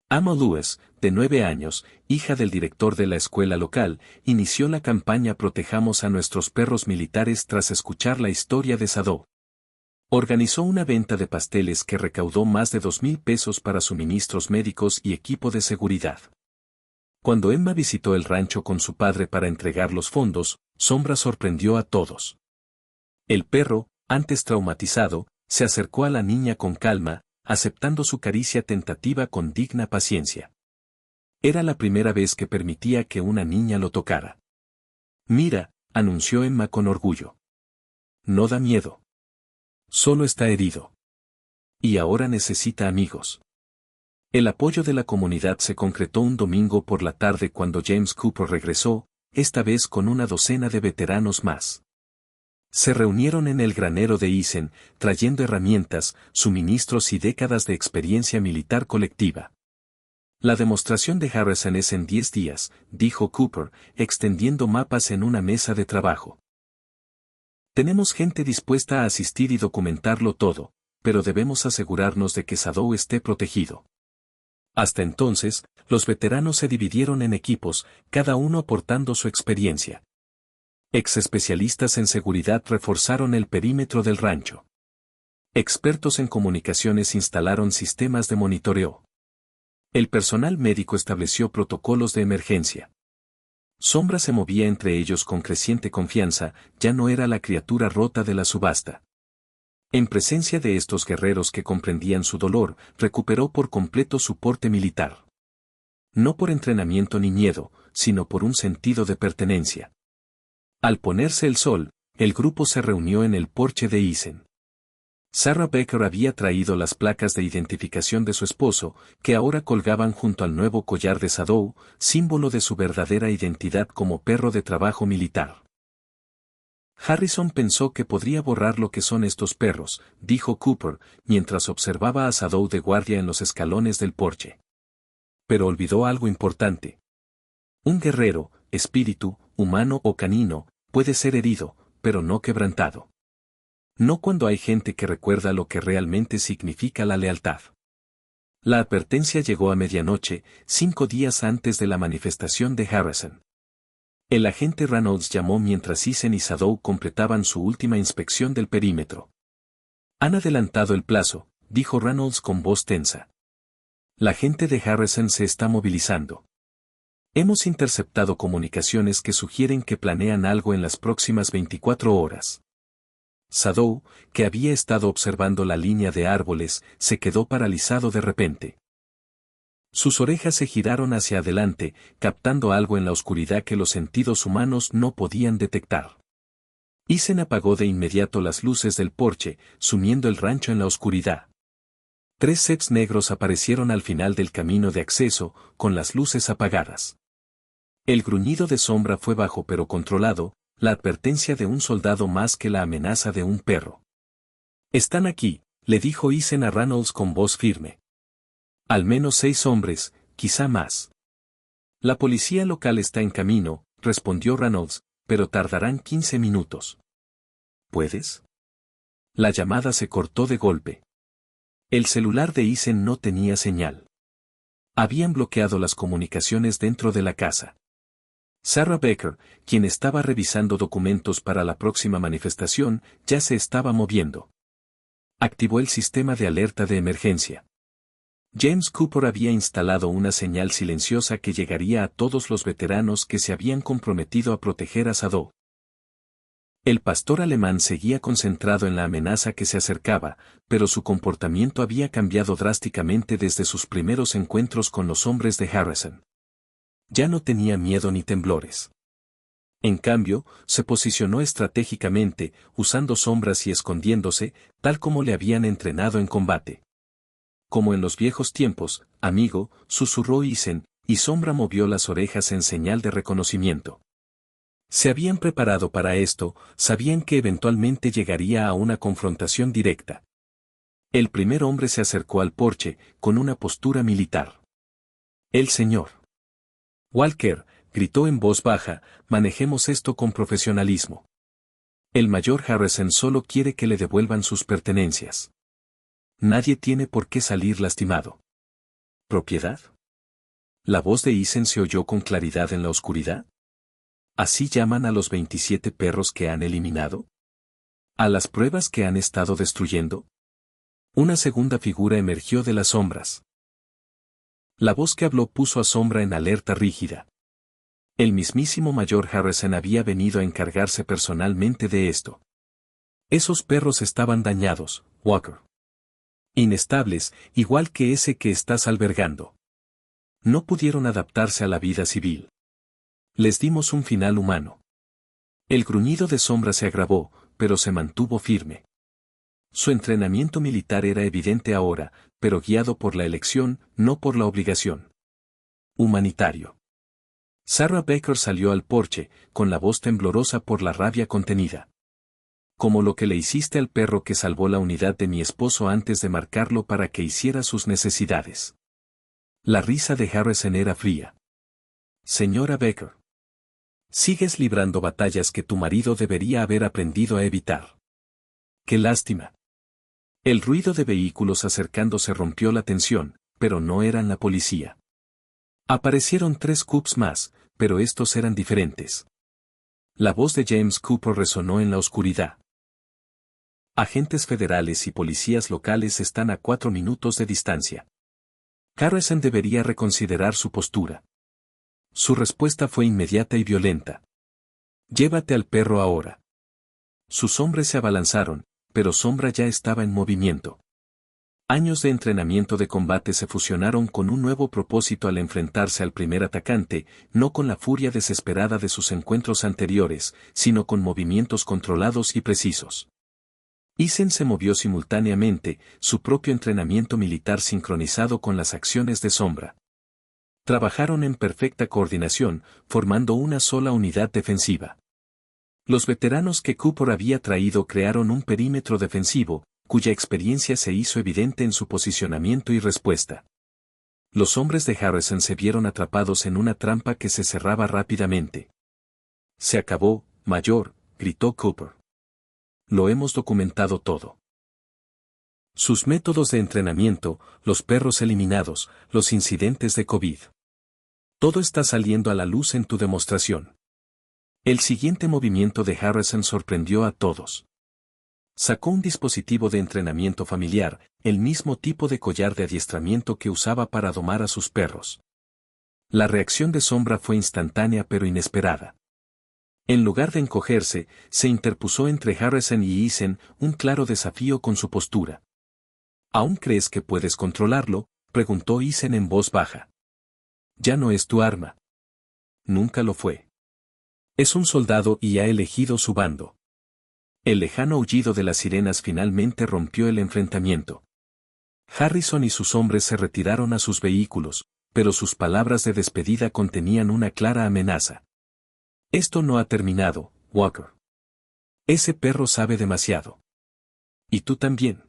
Ama Lewis, de 9 años, hija del director de la escuela local, inició la campaña Protejamos a nuestros perros militares tras escuchar la historia de Sadow. Organizó una venta de pasteles que recaudó más de $2,000 para suministros médicos y equipo de seguridad. Cuando Emma visitó el rancho con su padre para entregar los fondos, Sombra sorprendió a todos. El perro, antes traumatizado, se acercó a la niña con calma, aceptando su caricia tentativa con digna paciencia. Era la primera vez que permitía que una niña lo tocara. Mira, anunció Emma con orgullo. No da miedo. Solo está herido. Y ahora necesita amigos. El apoyo de la comunidad se concretó un domingo por la tarde cuando James Cooper regresó, esta vez con una docena de veteranos más. Se reunieron en el granero de Eisen, trayendo herramientas, suministros y décadas de experiencia militar colectiva. La demostración de Harrison es en 10 días, dijo Cooper, extendiendo mapas en una mesa de trabajo. Tenemos gente dispuesta a asistir y documentarlo todo, pero debemos asegurarnos de que Sadow esté protegido. Hasta entonces, los veteranos se dividieron en equipos, cada uno aportando su experiencia. Ex especialistas en seguridad reforzaron el perímetro del rancho. Expertos en comunicaciones instalaron sistemas de monitoreo. El personal médico estableció protocolos de emergencia. Sombra se movía entre ellos con creciente confianza, ya no era la criatura rota de la subasta. En presencia de estos guerreros que comprendían su dolor, recuperó por completo su porte militar. No por entrenamiento ni miedo, sino por un sentido de pertenencia. Al ponerse el sol, el grupo se reunió en el porche de Eisen. Sarah Becker había traído las placas de identificación de su esposo, que ahora colgaban junto al nuevo collar de Sadow, símbolo de su verdadera identidad como perro de trabajo militar. Harrison pensó que podría borrar lo que son estos perros, dijo Cooper, mientras observaba a Sadow de guardia en los escalones del porche. Pero olvidó algo importante. Un guerrero, espíritu, humano o canino, puede ser herido, pero no quebrantado. No cuando hay gente que recuerda lo que realmente significa la lealtad. La advertencia llegó a medianoche, 5 días antes de la manifestación de Harrison. El agente Reynolds llamó mientras Eisen y Sadow completaban su última inspección del perímetro. Han adelantado el plazo, dijo Reynolds con voz tensa. La gente de Harrison se está movilizando. Hemos interceptado comunicaciones que sugieren que planean algo en las próximas 24 horas. Sadow, que había estado observando la línea de árboles, se quedó paralizado de repente. Sus orejas se giraron hacia adelante, captando algo en la oscuridad que los sentidos humanos no podían detectar. Isen apagó de inmediato las luces del porche, sumiendo el rancho en la oscuridad. 3 sets negros aparecieron al final del camino de acceso, con las luces apagadas. El gruñido de Sombra fue bajo pero controlado, la advertencia de un soldado más que la amenaza de un perro. Están aquí, le dijo Isen a Reynolds con voz firme. Al menos 6 hombres, quizá más. La policía local está en camino, respondió Reynolds, pero tardarán 15 minutos. ¿Puedes? La llamada se cortó de golpe. El celular de Isen no tenía señal. Habían bloqueado las comunicaciones dentro de la casa. Sarah Becker, quien estaba revisando documentos para la próxima manifestación, ya se estaba moviendo. Activó el sistema de alerta de emergencia. James Cooper había instalado una señal silenciosa que llegaría a todos los veteranos que se habían comprometido a proteger a Sadow. El pastor alemán seguía concentrado en la amenaza que se acercaba, pero su comportamiento había cambiado drásticamente desde sus primeros encuentros con los hombres de Harrison. Ya no tenía miedo ni temblores. En cambio, se posicionó estratégicamente, usando sombras y escondiéndose, tal como le habían entrenado en combate. Como en los viejos tiempos, amigo, susurró Isen, y Sombra movió las orejas en señal de reconocimiento. Se habían preparado para esto, sabían que eventualmente llegaría a una confrontación directa. El primer hombre se acercó al porche, con una postura militar. El señor Walker, gritó en voz baja, manejemos esto con profesionalismo. El mayor Harrison solo quiere que le devuelvan sus pertenencias. Nadie tiene por qué salir lastimado. ¿Propiedad? La voz de Isen se oyó con claridad en la oscuridad. ¿Así llaman a los 27 perros que han eliminado? ¿A las pruebas que han estado destruyendo? Una segunda figura emergió de las sombras. La voz que habló puso a Sombra en alerta rígida. El mismísimo mayor Harrison había venido a encargarse personalmente de esto. Esos perros estaban dañados, Walker. Inestables, igual que ese que estás albergando. No pudieron adaptarse a la vida civil. Les dimos un final humano. El gruñido de Sombra se agravó, pero se mantuvo firme. Su entrenamiento militar era evidente ahora, pero guiado por la elección, no por la obligación. Humanitario. Sarah Becker salió al porche, con la voz temblorosa por la rabia contenida. Como lo que le hiciste al perro que salvó la unidad de mi esposo antes de marcarlo para que hiciera sus necesidades. La risa de Harrison era fría. Señora Becker. Sigues librando batallas que tu marido debería haber aprendido a evitar. ¡Qué lástima! El ruido de vehículos acercándose rompió la tensión, pero no eran la policía. Aparecieron 3 Coops más, pero estos eran diferentes. La voz de James Cooper resonó en la oscuridad. Agentes federales y policías locales están a 4 minutos de distancia. Harrison debería reconsiderar su postura. Su respuesta fue inmediata y violenta. Llévate al perro ahora. Sus hombres se abalanzaron, pero Sombra ya estaba en movimiento. Años de entrenamiento de combate se fusionaron con un nuevo propósito al enfrentarse al primer atacante, no con la furia desesperada de sus encuentros anteriores, sino con movimientos controlados y precisos. Isen se movió simultáneamente, su propio entrenamiento militar sincronizado con las acciones de Sombra. Trabajaron en perfecta coordinación, formando una sola unidad defensiva. Los veteranos que Cooper había traído crearon un perímetro defensivo, cuya experiencia se hizo evidente en su posicionamiento y respuesta. Los hombres de Harrison se vieron atrapados en una trampa que se cerraba rápidamente. Se acabó, mayor, gritó Cooper. Lo hemos documentado todo. Sus métodos de entrenamiento, los perros eliminados, los incidentes de COVID. Todo está saliendo a la luz en tu demostración. El siguiente movimiento de Harrison sorprendió a todos. Sacó un dispositivo de entrenamiento familiar, el mismo tipo de collar de adiestramiento que usaba para domar a sus perros. La reacción de Sombra fue instantánea pero inesperada. En lugar de encogerse, se interpuso entre Harrison y Eason, un claro desafío con su postura. ¿Aún crees que puedes controlarlo?, preguntó Eason en voz baja. Ya no es tu arma. Nunca lo fue. Es un soldado y ha elegido su bando. El lejano aullido de las sirenas finalmente rompió el enfrentamiento. Harrison y sus hombres se retiraron a sus vehículos, pero sus palabras de despedida contenían una clara amenaza. Esto no ha terminado, Walker. Ese perro sabe demasiado. Y tú también.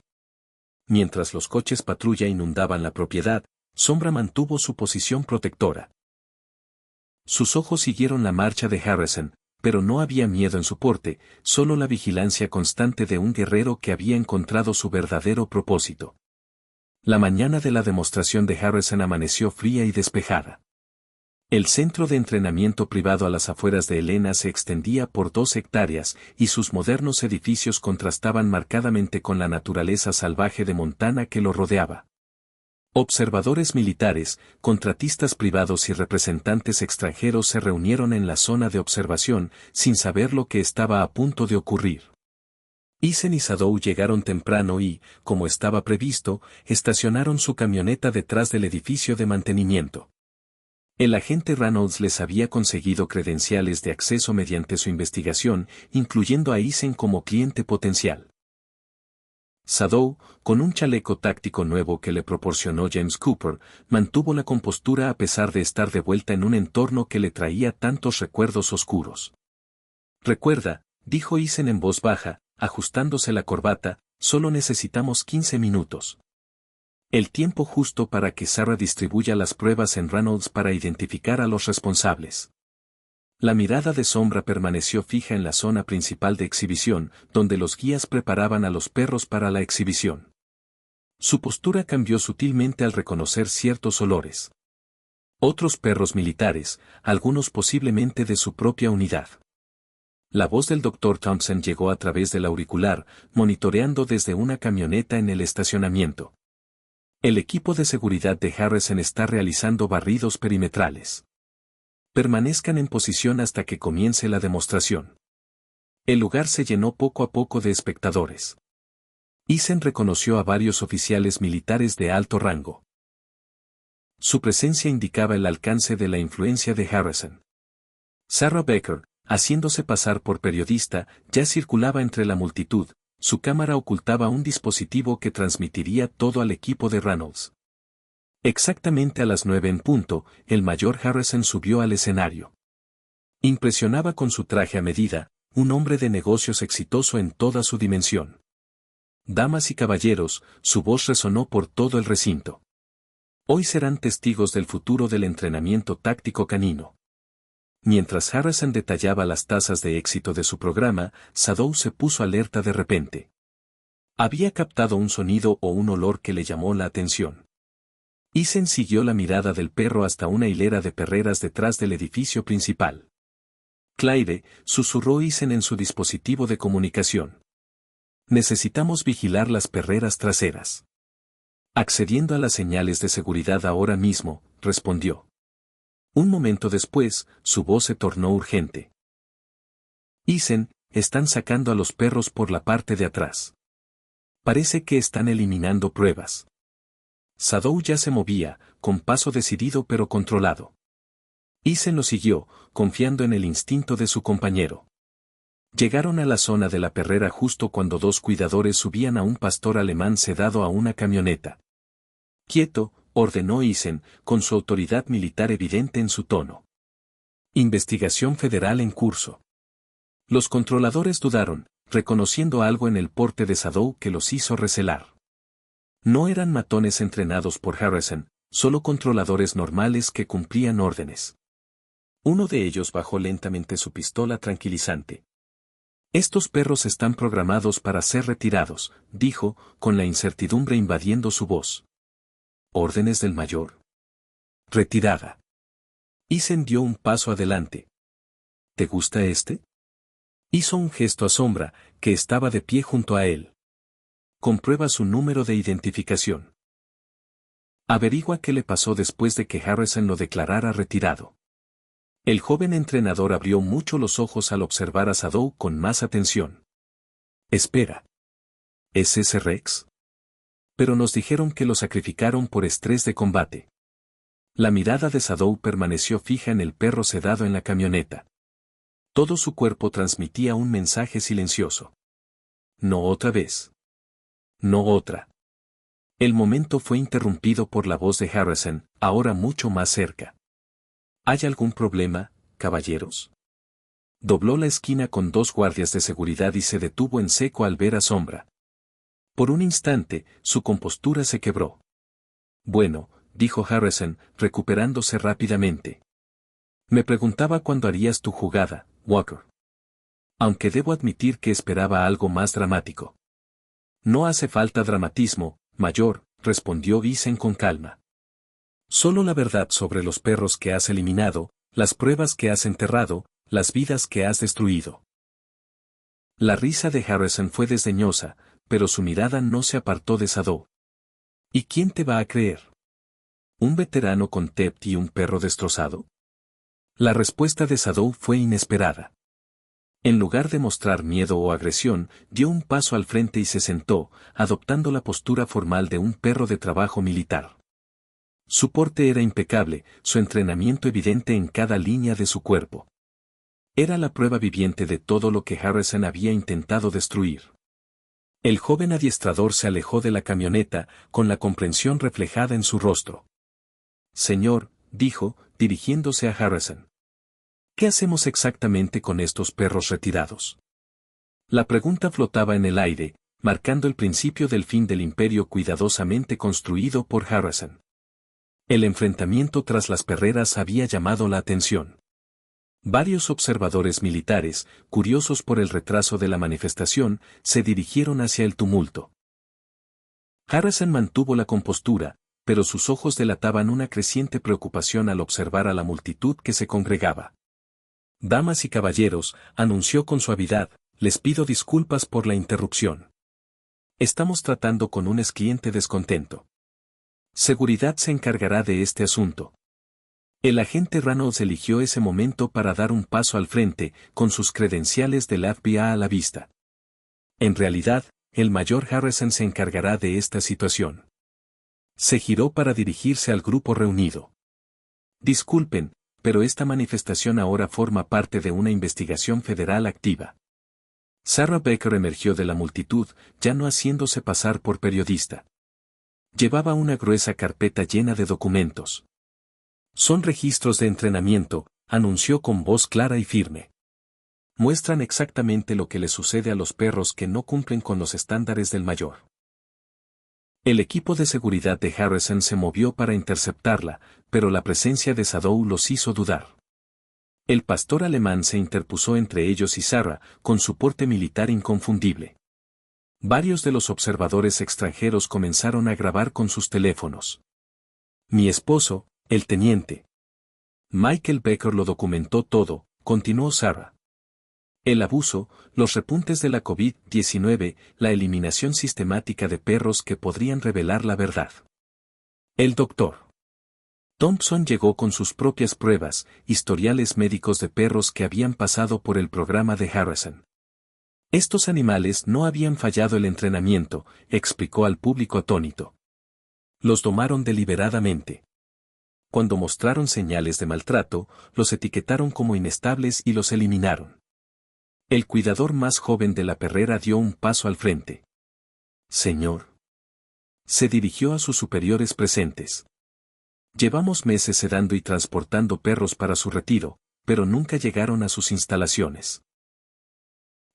Mientras los coches patrulla inundaban la propiedad, Sombra mantuvo su posición protectora. Sus ojos siguieron la marcha de Harrison, pero no había miedo en su porte, solo la vigilancia constante de un guerrero que había encontrado su verdadero propósito. La mañana de la demostración de Harrison amaneció fría y despejada. El centro de entrenamiento privado a las afueras de Helena se extendía por 2 hectáreas y sus modernos edificios contrastaban marcadamente con la naturaleza salvaje de Montana que lo rodeaba. Observadores militares, contratistas privados y representantes extranjeros se reunieron en la zona de observación, sin saber lo que estaba a punto de ocurrir. Eason y Sadow llegaron temprano y, como estaba previsto, estacionaron su camioneta detrás del edificio de mantenimiento. El agente Reynolds les había conseguido credenciales de acceso mediante su investigación, incluyendo a Eason como cliente potencial. Sadow, con un chaleco táctico nuevo que le proporcionó James Cooper, mantuvo la compostura a pesar de estar de vuelta en un entorno que le traía tantos recuerdos oscuros. Recuerda, dijo Eason en voz baja, ajustándose la corbata, solo necesitamos 15 minutos. El tiempo justo para que Sarah distribuya las pruebas en Reynolds para identificar a los responsables. La mirada de Sombra permaneció fija en la zona principal de exhibición, donde los guías preparaban a los perros para la exhibición. Su postura cambió sutilmente al reconocer ciertos olores. Otros perros militares, algunos posiblemente de su propia unidad. La voz del Dr. Thompson llegó a través del auricular, monitoreando desde una camioneta en el estacionamiento. El equipo de seguridad de Harrison está realizando barridos perimetrales. Permanezcan en posición hasta que comience la demostración. El lugar se llenó poco a poco de espectadores. Eason reconoció a varios oficiales militares de alto rango. Su presencia indicaba el alcance de la influencia de Harrison. Sarah Becker, haciéndose pasar por periodista, ya circulaba entre la multitud, su cámara ocultaba un dispositivo que transmitiría todo al equipo de Reynolds. Exactamente a las 9 en punto, el mayor Harrison subió al escenario. Impresionaba con su traje a medida, un hombre de negocios exitoso en toda su dimensión. Damas y caballeros, su voz resonó por todo el recinto. Hoy serán testigos del futuro del entrenamiento táctico canino. Mientras Harrison detallaba las tasas de éxito de su programa, Sadow se puso alerta de repente. Había captado un sonido o un olor que le llamó la atención. Eason siguió la mirada del perro hasta una hilera de perreras detrás del edificio principal. Claire, susurró Eason en su dispositivo de comunicación. Necesitamos vigilar las perreras traseras. Accediendo a las señales de seguridad ahora mismo, respondió. Un momento después, su voz se tornó urgente. Eason, están sacando a los perros por la parte de atrás. Parece que están eliminando pruebas. Sadow ya se movía, con paso decidido pero controlado. Eason lo siguió, confiando en el instinto de su compañero. Llegaron a la zona de la perrera justo cuando 2 cuidadores subían a un pastor alemán sedado a una camioneta. Quieto, ordenó Eason, con su autoridad militar evidente en su tono. Investigación federal en curso. Los controladores dudaron, reconociendo algo en el porte de Sadow que los hizo recelar. No eran matones entrenados por Harrison, solo controladores normales que cumplían órdenes. Uno de ellos bajó lentamente su pistola tranquilizante. Estos perros están programados para ser retirados, dijo, con la incertidumbre invadiendo su voz. ¿Órdenes del mayor? Retirada. Eason dio un paso adelante. ¿Te gusta este? Hizo un gesto a Sombra, que estaba de pie junto a él. Comprueba su número de identificación. Averigua qué le pasó después de que Harrison lo declarara retirado. El joven entrenador abrió mucho los ojos al observar a Sadow con más atención. Espera. ¿Es ese Rex? Pero nos dijeron que lo sacrificaron por estrés de combate. La mirada de Sadow permaneció fija en el perro sedado en la camioneta. Todo su cuerpo transmitía un mensaje silencioso. No otra vez. No otra. El momento fue interrumpido por la voz de Harrison, ahora mucho más cerca. ¿Hay algún problema, caballeros? Dobló la esquina con 2 guardias de seguridad y se detuvo en seco al ver a Sombra. Por un instante, su compostura se quebró. Bueno, dijo Harrison, recuperándose rápidamente. Me preguntaba cuándo harías tu jugada, Walker. Aunque debo admitir que esperaba algo más dramático. No hace falta dramatismo, mayor, respondió Vincent con calma. Solo la verdad sobre los perros que has eliminado, las pruebas que has enterrado, las vidas que has destruido. La risa de Harrison fue desdeñosa, pero su mirada no se apartó de Sadow. ¿Y quién te va a creer? ¿Un veterano con TEPT y un perro destrozado? La respuesta de Sadow fue inesperada. En lugar de mostrar miedo o agresión, dio un paso al frente y se sentó, adoptando la postura formal de un perro de trabajo militar. Su porte era impecable, su entrenamiento evidente en cada línea de su cuerpo. Era la prueba viviente de todo lo que Harrison había intentado destruir. El joven adiestrador se alejó de la camioneta, con la comprensión reflejada en su rostro. Señor, dijo, dirigiéndose a Harrison. ¿Qué hacemos exactamente con estos perros retirados? La pregunta flotaba en el aire, marcando el principio del fin del imperio cuidadosamente construido por Harrison. El enfrentamiento tras las perreras había llamado la atención. Varios observadores militares, curiosos por el retraso de la manifestación, se dirigieron hacia el tumulto. Harrison mantuvo la compostura, pero sus ojos delataban una creciente preocupación al observar a la multitud que se congregaba. Damas y caballeros, anunció con suavidad, les pido disculpas por la interrupción. Estamos tratando con un cliente descontento. Seguridad se encargará de este asunto. El agente Reynolds eligió ese momento para dar un paso al frente, con sus credenciales del FBI a la vista. En realidad, el mayor Harrison se encargará de esta situación. Se giró para dirigirse al grupo reunido. Disculpen, pero esta manifestación ahora forma parte de una investigación federal activa. Sarah Becker emergió de la multitud, ya no haciéndose pasar por periodista. Llevaba una gruesa carpeta llena de documentos. Son registros de entrenamiento, anunció con voz clara y firme. Muestran exactamente lo que le sucede a los perros que no cumplen con los estándares del mayor. El equipo de seguridad de Harrison se movió para interceptarla, pero la presencia de Sadow los hizo dudar. El pastor alemán se interpuso entre ellos y Sarah, con su porte militar inconfundible. Varios de los observadores extranjeros comenzaron a grabar con sus teléfonos. Mi esposo, el teniente Michael Becker lo documentó todo, continuó Sarah. El abuso, los repuntes de la COVID-19, la eliminación sistemática de perros que podrían revelar la verdad. El doctor Thompson llegó con sus propias pruebas, historiales médicos de perros que habían pasado por el programa de Harrison. Estos animales no habían fallado el entrenamiento, explicó al público atónito. Los domaron deliberadamente. Cuando mostraron señales de maltrato, los etiquetaron como inestables y los eliminaron. El cuidador más joven de la perrera dio un paso al frente. Señor. Se dirigió a sus superiores presentes. Llevamos meses sedando y transportando perros para su retiro, pero nunca llegaron a sus instalaciones.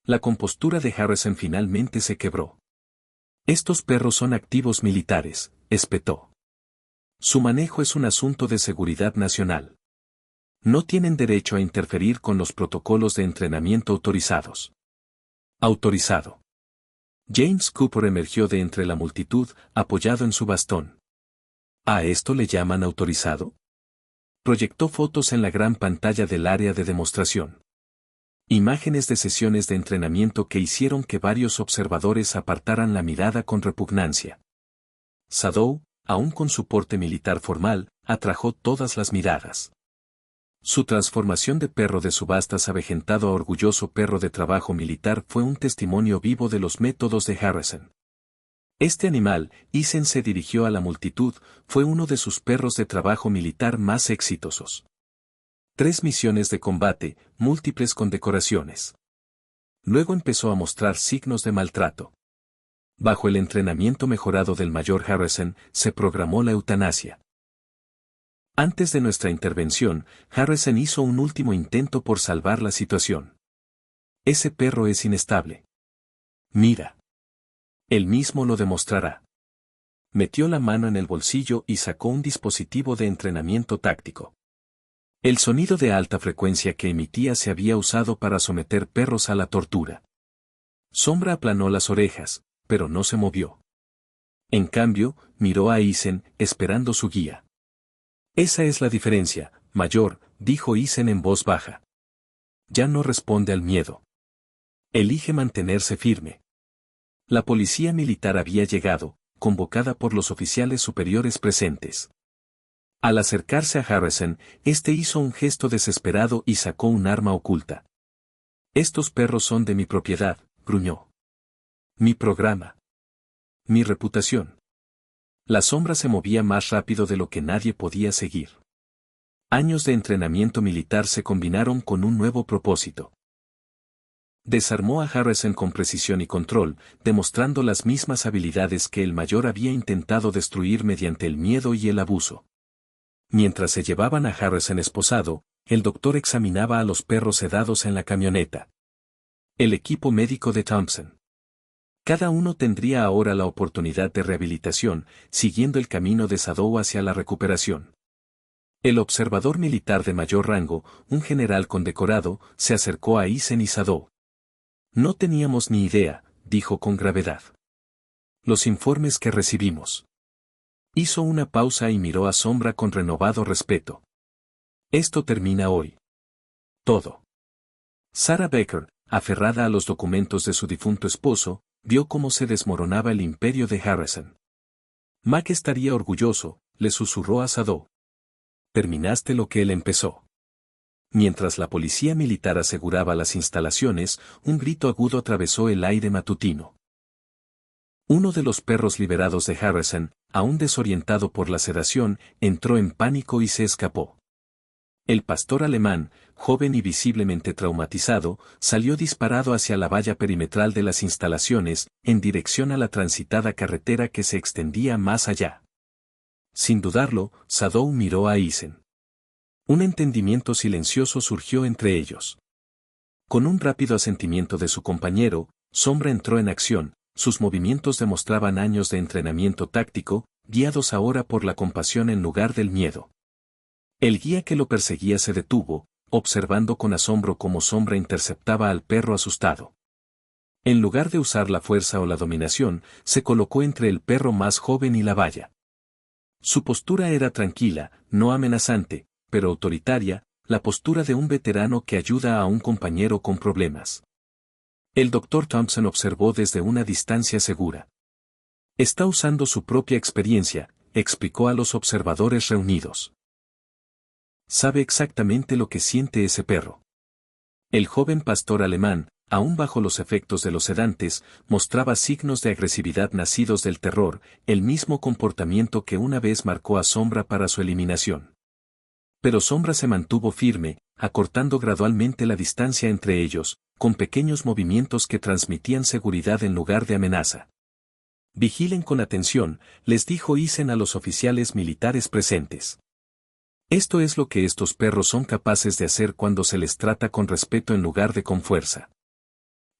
La compostura de Harrison finalmente se quebró. Estos perros son activos militares, espetó. Su manejo es un asunto de seguridad nacional. No tienen derecho a interferir con los protocolos de entrenamiento autorizados. Autorizado. James Cooper emergió de entre la multitud, apoyado en su bastón. ¿A esto le llaman autorizado? Proyectó fotos en la gran pantalla del área de demostración. Imágenes de sesiones de entrenamiento que hicieron que varios observadores apartaran la mirada con repugnancia. Sadow, aún con su porte militar formal, atrajo todas las miradas. Su transformación de perro de subastas avejentado a orgulloso perro de trabajo militar fue un testimonio vivo de los métodos de Harrison. Este animal, Eisen se dirigió a la multitud, fue uno de sus perros de trabajo militar más exitosos. 3 misiones de combate, múltiples condecoraciones. Luego empezó a mostrar signos de maltrato. Bajo el entrenamiento mejorado del mayor Harrison, se programó la eutanasia. Antes de nuestra intervención, Harrison hizo un último intento por salvar la situación. Ese perro es inestable. Mira. Él mismo lo demostrará. Metió la mano en el bolsillo y sacó un dispositivo de entrenamiento táctico. El sonido de alta frecuencia que emitía se había usado para someter perros a la tortura. Sombra aplanó las orejas, pero no se movió. En cambio, miró a Eisen, esperando su guía. Esa es la diferencia, mayor, dijo Eisen en voz baja. Ya no responde al miedo. Elige mantenerse firme. La policía militar había llegado, convocada por los oficiales superiores presentes. Al acercarse a Harrison, este hizo un gesto desesperado y sacó un arma oculta. Estos perros son de mi propiedad, gruñó. Mi programa. Mi reputación. La sombra se movía más rápido de lo que nadie podía seguir. Años de entrenamiento militar se combinaron con un nuevo propósito. Desarmó a Harrison con precisión y control, demostrando las mismas habilidades que el mayor había intentado destruir mediante el miedo y el abuso. Mientras se llevaban a Harrison esposado, el doctor examinaba a los perros sedados en la camioneta. El equipo médico de Thompson. Cada uno tendría ahora la oportunidad de rehabilitación, siguiendo el camino de Sadow hacia la recuperación. El observador militar de mayor rango, un general condecorado, se acercó a Eisen y Sadow. No teníamos ni idea, dijo con gravedad. Los informes que recibimos. Hizo una pausa y miró a Sombra con renovado respeto. Esto termina hoy. Todo. Sarah Becker, aferrada a los documentos de su difunto esposo, vio cómo se desmoronaba el imperio de Harrison. Mac estaría orgulloso, le susurró a Sadow. Terminaste lo que él empezó. Mientras la policía militar aseguraba las instalaciones, un grito agudo atravesó el aire matutino. Uno de los perros liberados de Harrison, aún desorientado por la sedación, entró en pánico y se escapó. El pastor alemán, joven y visiblemente traumatizado, salió disparado hacia la valla perimetral de las instalaciones, en dirección a la transitada carretera que se extendía más allá. Sin dudarlo, Sadow miró a Eisen. Un entendimiento silencioso surgió entre ellos. Con un rápido asentimiento de su compañero, Sombra entró en acción. Sus movimientos demostraban años de entrenamiento táctico, guiados ahora por la compasión en lugar del miedo. El guía que lo perseguía se detuvo, observando con asombro cómo Sombra interceptaba al perro asustado. En lugar de usar la fuerza o la dominación, se colocó entre el perro más joven y la valla. Su postura era tranquila, no amenazante, pero autoritaria, la postura de un veterano que ayuda a un compañero con problemas. El Dr. Thompson observó desde una distancia segura. Está usando su propia experiencia, explicó a los observadores reunidos. Sabe exactamente lo que siente ese perro. El joven pastor alemán, aún bajo los efectos de los sedantes, mostraba signos de agresividad nacidos del terror, el mismo comportamiento que una vez marcó a Sombra para su eliminación. Pero Sombra se mantuvo firme, acortando gradualmente la distancia entre ellos, con pequeños movimientos que transmitían seguridad en lugar de amenaza. Vigilen con atención, les dijo Eisen a los oficiales militares presentes. Esto es lo que estos perros son capaces de hacer cuando se les trata con respeto en lugar de con fuerza.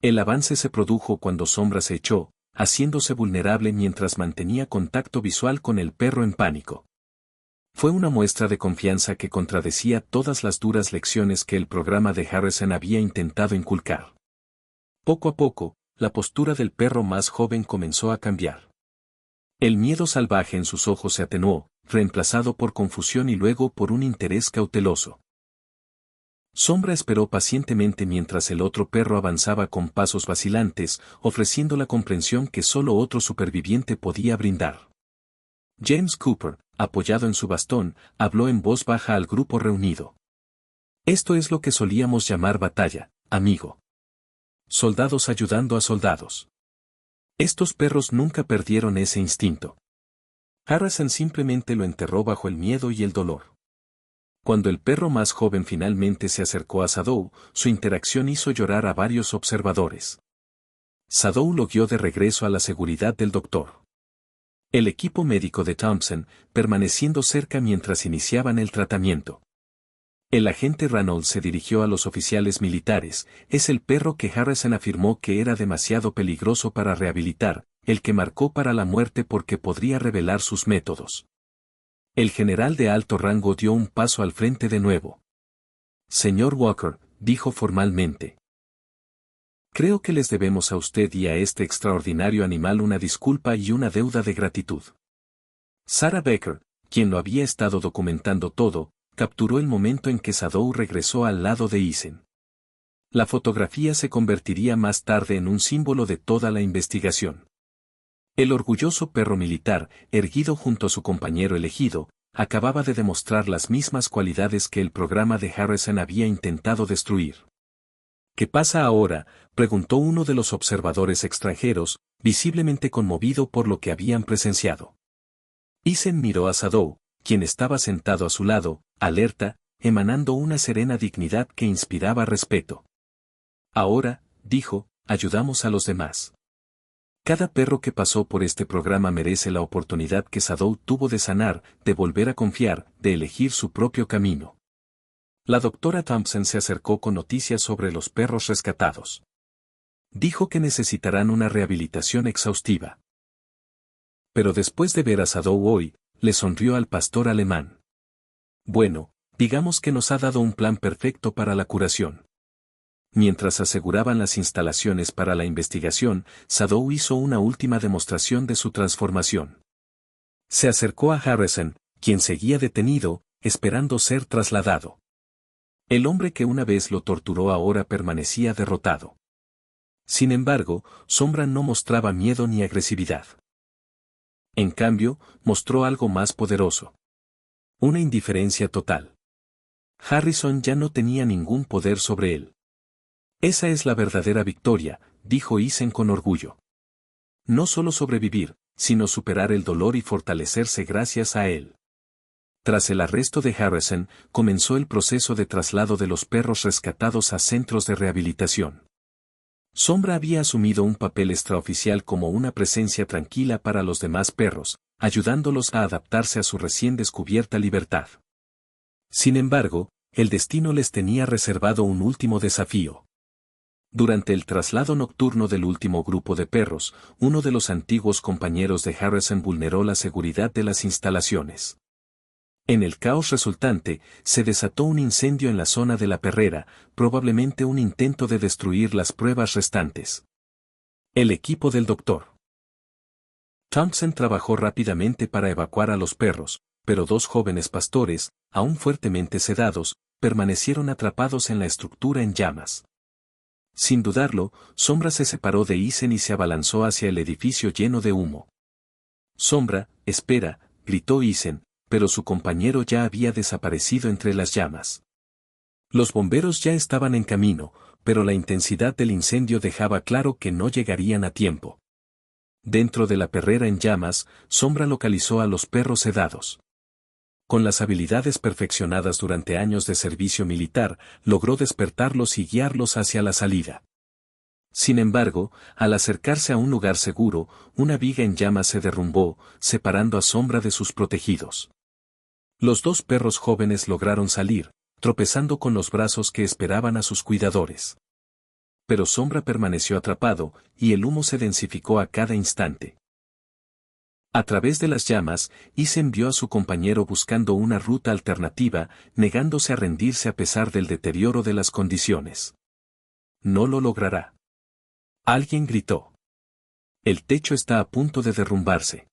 El avance se produjo cuando Sombra se echó, haciéndose vulnerable mientras mantenía contacto visual con el perro en pánico. Fue una muestra de confianza que contradecía todas las duras lecciones que el programa de Harrison había intentado inculcar. Poco a poco, la postura del perro más joven comenzó a cambiar. El miedo salvaje en sus ojos se atenuó, reemplazado por confusión y luego por un interés cauteloso. Sombra esperó pacientemente mientras el otro perro avanzaba con pasos vacilantes, ofreciendo la comprensión que solo otro superviviente podía brindar. James Cooper, apoyado en su bastón, habló en voz baja al grupo reunido. Esto es lo que solíamos llamar batalla, amigo. Soldados ayudando a soldados. Estos perros nunca perdieron ese instinto. Harrison simplemente lo enterró bajo el miedo y el dolor. Cuando el perro más joven finalmente se acercó a Shadow, su interacción hizo llorar a varios observadores. Shadow lo guió de regreso a la seguridad del doctor. El equipo médico de Thompson, permaneciendo cerca mientras iniciaban el tratamiento. El agente Reynolds se dirigió a los oficiales militares. Es el perro que Harrison afirmó que era demasiado peligroso para rehabilitar, el que marcó para la muerte porque podría revelar sus métodos. El general de alto rango dio un paso al frente de nuevo. Señor Walker, dijo formalmente. Creo que les debemos a usted y a este extraordinario animal una disculpa y una deuda de gratitud. Sarah Becker, quien lo había estado documentando todo, capturó el momento en que Shadow regresó al lado de Eisen. La fotografía se convertiría más tarde en un símbolo de toda la investigación. El orgulloso perro militar, erguido junto a su compañero elegido, acababa de demostrar las mismas cualidades que el programa de Harrison había intentado destruir. ¿Qué pasa ahora?, preguntó uno de los observadores extranjeros, visiblemente conmovido por lo que habían presenciado. Eisen miró a Shadow, quien estaba sentado a su lado, alerta, emanando una serena dignidad que inspiraba respeto. Ahora, dijo, ayudamos a los demás. Cada perro que pasó por este programa merece la oportunidad que Shadow tuvo de sanar, de volver a confiar, de elegir su propio camino. La doctora Thompson se acercó con noticias sobre los perros rescatados. Dijo que necesitarán una rehabilitación exhaustiva. Pero después de ver a Shadow hoy, le sonrió al pastor alemán. Bueno, digamos que nos ha dado un plan perfecto para la curación. Mientras aseguraban las instalaciones para la investigación, Shadow hizo una última demostración de su transformación. Se acercó a Harrison, quien seguía detenido, esperando ser trasladado. El hombre que una vez lo torturó ahora permanecía derrotado. Sin embargo, Sombra no mostraba miedo ni agresividad. En cambio, mostró algo más poderoso. Una indiferencia total. Harrison ya no tenía ningún poder sobre él. Esa es la verdadera victoria, dijo Eisen con orgullo. No solo sobrevivir, sino superar el dolor y fortalecerse gracias a él. Tras el arresto de Harrison, comenzó el proceso de traslado de los perros rescatados a centros de rehabilitación. Sombra había asumido un papel extraoficial como una presencia tranquila para los demás perros, ayudándolos a adaptarse a su recién descubierta libertad. Sin embargo, el destino les tenía reservado un último desafío. Durante el traslado nocturno del último grupo de perros, uno de los antiguos compañeros de Harrison vulneró la seguridad de las instalaciones. En el caos resultante, se desató un incendio en la zona de la perrera, probablemente un intento de destruir las pruebas restantes. El equipo del Dr. Thompson trabajó rápidamente para evacuar a los perros, pero dos jóvenes pastores, aún fuertemente sedados, permanecieron atrapados en la estructura en llamas. Sin dudarlo, Sombra se separó de Eisen y se abalanzó hacia el edificio lleno de humo. Sombra, espera, gritó Eisen, pero su compañero ya había desaparecido entre las llamas. Los bomberos ya estaban en camino, pero la intensidad del incendio dejaba claro que no llegarían a tiempo. Dentro de la perrera en llamas, Sombra localizó a los perros sedados. Con las habilidades perfeccionadas durante años de servicio militar, logró despertarlos y guiarlos hacia la salida. Sin embargo, al acercarse a un lugar seguro, una viga en llamas se derrumbó, separando a Sombra de sus protegidos. Los dos perros jóvenes lograron salir, tropezando con los brazos que esperaban a sus cuidadores. Pero Sombra permaneció atrapado, y el humo se densificó a cada instante. A través de las llamas, Eisen vio a su compañero buscando una ruta alternativa, negándose a rendirse a pesar del deterioro de las condiciones. No lo logrará. Alguien gritó. El techo está a punto de derrumbarse.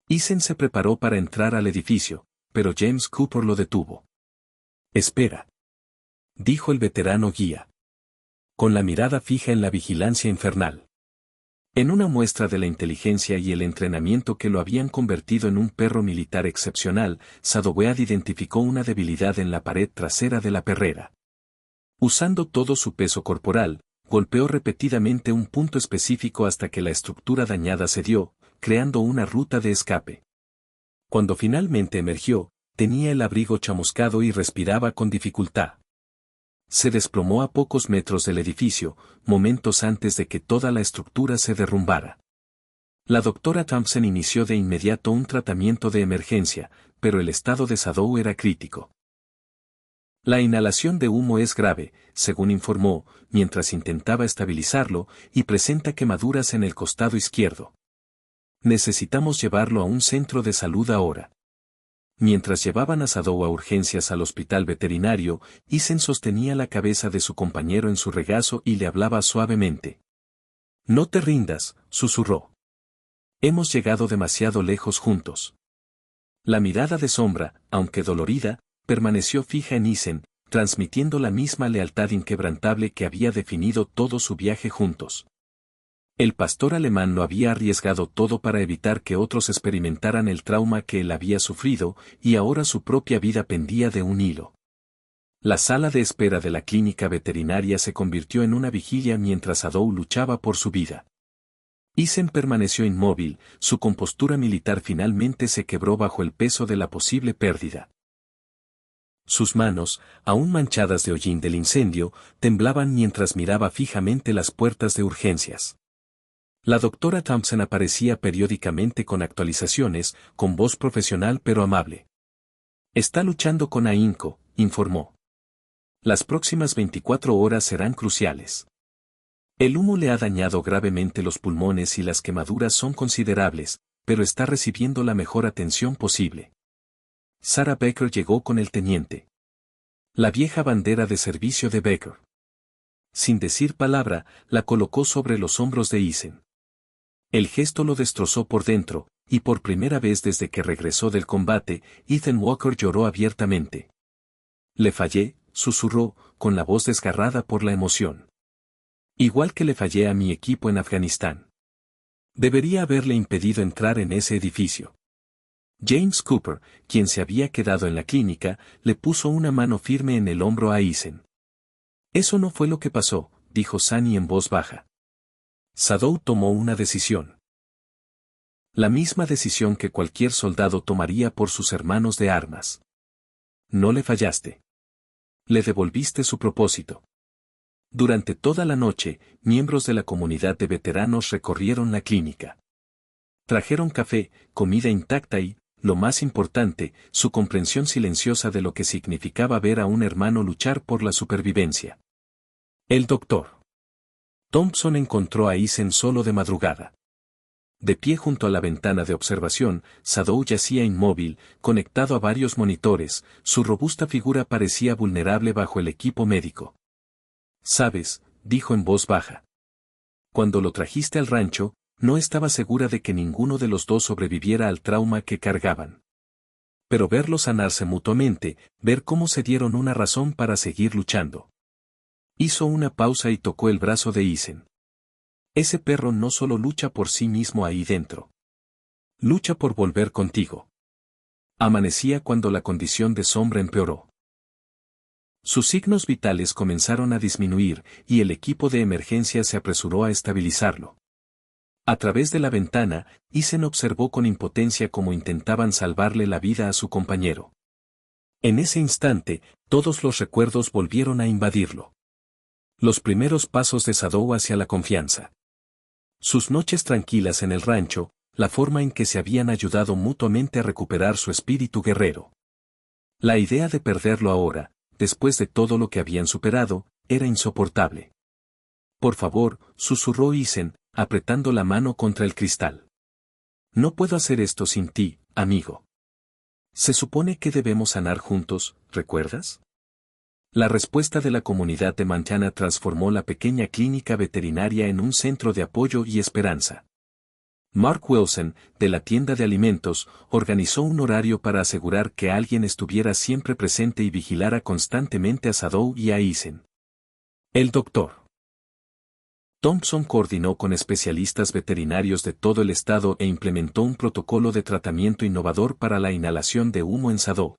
Eisen se preparó para entrar al edificio, pero James Cooper lo detuvo. Espera. dijo el veterano guía, con la mirada fija en la vigilancia infernal. En una muestra de la inteligencia y el entrenamiento que lo habían convertido en un perro militar excepcional, Sadowead identificó una debilidad en la pared trasera de la perrera. Usando todo su peso corporal, golpeó repetidamente un punto específico hasta que la estructura dañada cedió, creando una ruta de escape. Cuando finalmente emergió, tenía el abrigo chamuscado y respiraba con dificultad. Se desplomó a pocos metros del edificio, momentos antes de que toda la estructura se derrumbara. La doctora Thompson inició de inmediato un tratamiento de emergencia, pero el estado de Sadow era crítico. La inhalación de humo es grave, según informó, mientras intentaba estabilizarlo, y presenta quemaduras en el costado izquierdo. Necesitamos llevarlo a un centro de salud ahora. Mientras llevaban a Sadow a urgencias al hospital veterinario, Isen sostenía la cabeza de su compañero en su regazo y le hablaba suavemente. No te rindas, susurró. Hemos llegado demasiado lejos juntos. La mirada de Sombra, aunque dolorida, permaneció fija en Isen, transmitiendo la misma lealtad inquebrantable que había definido todo su viaje juntos. El pastor alemán lo había arriesgado todo para evitar que otros experimentaran el trauma que él había sufrido, y ahora su propia vida pendía de un hilo. La sala de espera de la clínica veterinaria se convirtió en una vigilia mientras Sadow luchaba por su vida. Isen permaneció inmóvil, su compostura militar finalmente se quebró bajo el peso de la posible pérdida. Sus manos, aún manchadas de hollín del incendio, temblaban mientras miraba fijamente las puertas de urgencias. La doctora Thompson aparecía periódicamente con actualizaciones, con voz profesional pero amable. Está luchando con ahínco, informó. Las próximas 24 horas serán cruciales. El humo le ha dañado gravemente los pulmones y las quemaduras son considerables, pero está recibiendo la mejor atención posible. Sarah Becker llegó con el teniente. La vieja bandera de servicio de Becker. Sin decir palabra, la colocó sobre los hombros de Isen. El gesto lo destrozó por dentro, y por primera vez desde que regresó del combate, Ethan Walker lloró abiertamente. Le fallé, susurró, con la voz desgarrada por la emoción. Igual que le fallé a mi equipo en Afganistán. Debería haberle impedido entrar en ese edificio. James Cooper, quien se había quedado en la clínica, le puso una mano firme en el hombro a Isen. Eso no fue lo que pasó, dijo Sunny en voz baja. Sadow tomó una decisión. La misma decisión que cualquier soldado tomaría por sus hermanos de armas. No le fallaste. Le devolviste su propósito. Durante toda la noche, miembros de la comunidad de veteranos recorrieron la clínica. Trajeron café, comida intacta y, lo más importante, su comprensión silenciosa de lo que significaba ver a un hermano luchar por la supervivencia. El doctor Thompson encontró a Isen solo de madrugada. De pie junto a la ventana de observación, Sadow yacía inmóvil, conectado a varios monitores, su robusta figura parecía vulnerable bajo el equipo médico. «Sabes», dijo en voz baja. «Cuando lo trajiste al rancho, no estaba segura de que ninguno de los dos sobreviviera al trauma que cargaban. Pero verlos sanarse mutuamente, ver cómo se dieron una razón para seguir luchando». Hizo una pausa y tocó el brazo de Isen. Ese perro no solo lucha por sí mismo ahí dentro. Lucha por volver contigo. Amanecía cuando la condición de Sombra empeoró. Sus signos vitales comenzaron a disminuir y el equipo de emergencia se apresuró a estabilizarlo. A través de la ventana, Isen observó con impotencia cómo intentaban salvarle la vida a su compañero. En ese instante, todos los recuerdos volvieron a invadirlo. Los primeros pasos de Sadow hacia la confianza. Sus noches tranquilas en el rancho, la forma en que se habían ayudado mutuamente a recuperar su espíritu guerrero. La idea de perderlo ahora, después de todo lo que habían superado, era insoportable. «Por favor», susurró Isen, apretando la mano contra el cristal. «No puedo hacer esto sin ti, amigo. Se supone que debemos sanar juntos, ¿recuerdas?». La respuesta de la comunidad de Montana transformó la pequeña clínica veterinaria en un centro de apoyo y esperanza. Mark Wilson, de la tienda de alimentos, organizó un horario para asegurar que alguien estuviera siempre presente y vigilara constantemente a Sadow y a Eisen. El Dr. Thompson coordinó con especialistas veterinarios de todo el estado e implementó un protocolo de tratamiento innovador para la inhalación de humo en Sadow.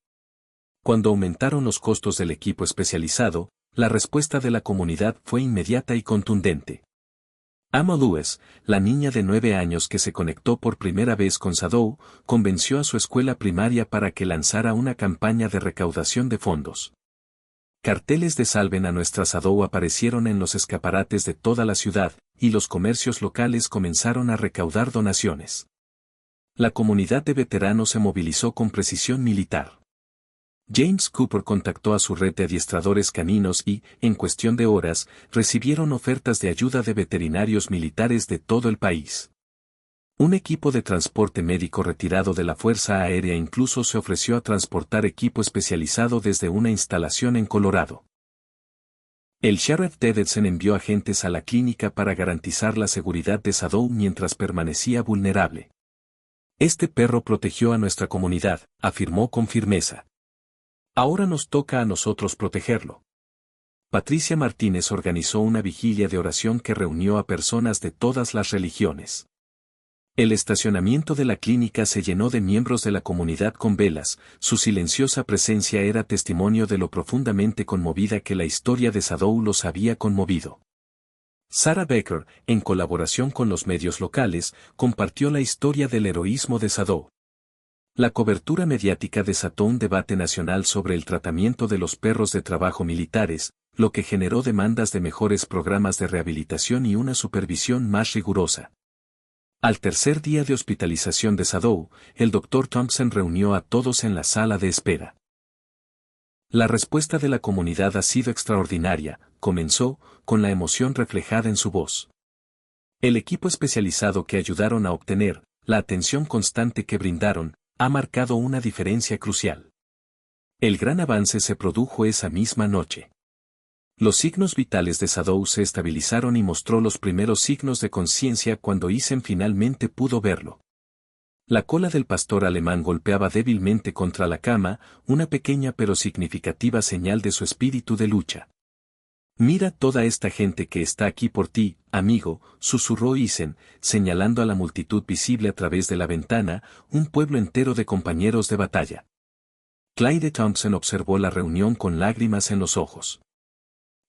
Cuando aumentaron los costos del equipo especializado, la respuesta de la comunidad fue inmediata y contundente. Ama Lewis, la niña de 9 años que se conectó por primera vez con Sadow, convenció a su escuela primaria para que lanzara una campaña de recaudación de fondos. Carteles de Salven a nuestra Sadow aparecieron en los escaparates de toda la ciudad, y los comercios locales comenzaron a recaudar donaciones. La comunidad de veteranos se movilizó con precisión militar. James Cooper contactó a su red de adiestradores caninos y, en cuestión de horas, recibieron ofertas de ayuda de veterinarios militares de todo el país. Un equipo de transporte médico retirado de la Fuerza Aérea incluso se ofreció a transportar equipo especializado desde una instalación en Colorado. El sheriff Davidson envió agentes a la clínica para garantizar la seguridad de Sadow mientras permanecía vulnerable. Este perro protegió a nuestra comunidad, afirmó con firmeza. Ahora nos toca a nosotros protegerlo. Patricia Martínez organizó una vigilia de oración que reunió a personas de todas las religiones. El estacionamiento de la clínica se llenó de miembros de la comunidad con velas, su silenciosa presencia era testimonio de lo profundamente conmovida que la historia de Sadow los había conmovido. Sarah Becker, en colaboración con los medios locales, compartió la historia del heroísmo de Sadow. La cobertura mediática desató un debate nacional sobre el tratamiento de los perros de trabajo militares, lo que generó demandas de mejores programas de rehabilitación y una supervisión más rigurosa. Al tercer día de hospitalización de Sadow, el Dr. Thompson reunió a todos en la sala de espera. La respuesta de la comunidad ha sido extraordinaria, comenzó, con la emoción reflejada en su voz. El equipo especializado que ayudaron a obtener, la atención constante que brindaron, ha marcado una diferencia crucial. El gran avance se produjo esa misma noche. Los signos vitales de Sadow se estabilizaron y mostró los primeros signos de conciencia cuando Eisen finalmente pudo verlo. La cola del pastor alemán golpeaba débilmente contra la cama, una pequeña pero significativa señal de su espíritu de lucha. Mira toda esta gente que está aquí por ti, amigo, susurró Eisen, señalando a la multitud visible a través de la ventana, un pueblo entero de compañeros de batalla. Clyde Thompson observó la reunión con lágrimas en los ojos.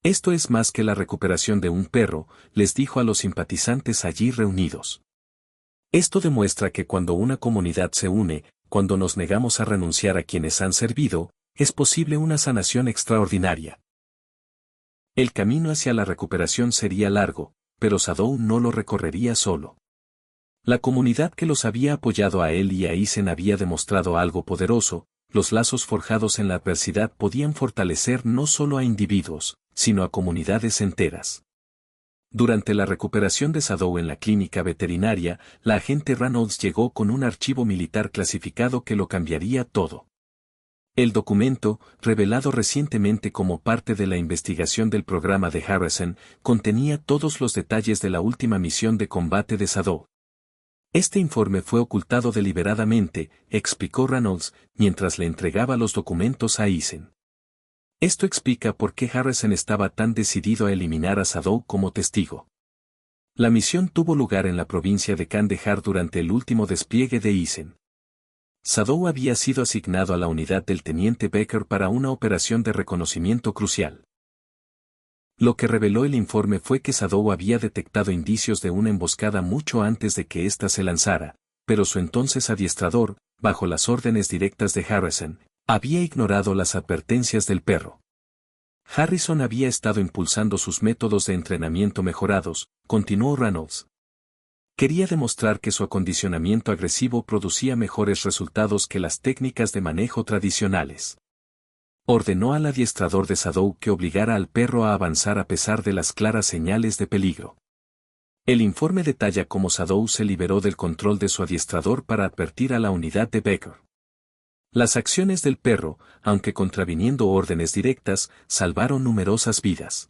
Esto es más que la recuperación de un perro, les dijo a los simpatizantes allí reunidos. Esto demuestra que cuando una comunidad se une, cuando nos negamos a renunciar a quienes han servido, es posible una sanación extraordinaria. El camino hacia la recuperación sería largo, pero Sadow no lo recorrería solo. La comunidad que los había apoyado a él y a Eisen había demostrado algo poderoso, los lazos forjados en la adversidad podían fortalecer no solo a individuos, sino a comunidades enteras. Durante la recuperación de Sadow en la clínica veterinaria, la agente Reynolds llegó con un archivo militar clasificado que lo cambiaría todo. El documento, revelado recientemente como parte de la investigación del programa de Harrison, contenía todos los detalles de la última misión de combate de Sadow. Este informe fue ocultado deliberadamente, explicó Reynolds, mientras le entregaba los documentos a Eisen. Esto explica por qué Harrison estaba tan decidido a eliminar a Sadow como testigo. La misión tuvo lugar en la provincia de Kandahar durante el último despliegue de Eisen. Sadow había sido asignado a la unidad del teniente Becker para una operación de reconocimiento crucial. Lo que reveló el informe fue que Sadow había detectado indicios de una emboscada mucho antes de que ésta se lanzara, pero su entonces adiestrador, bajo las órdenes directas de Harrison, había ignorado las advertencias del perro. Harrison había estado impulsando sus métodos de entrenamiento mejorados, continuó Reynolds. Quería demostrar que su acondicionamiento agresivo producía mejores resultados que las técnicas de manejo tradicionales. Ordenó al adiestrador de Sadow que obligara al perro a avanzar a pesar de las claras señales de peligro. El informe detalla cómo Sadow se liberó del control de su adiestrador para advertir a la unidad de Becker. Las acciones del perro, aunque contraviniendo órdenes directas, salvaron numerosas vidas.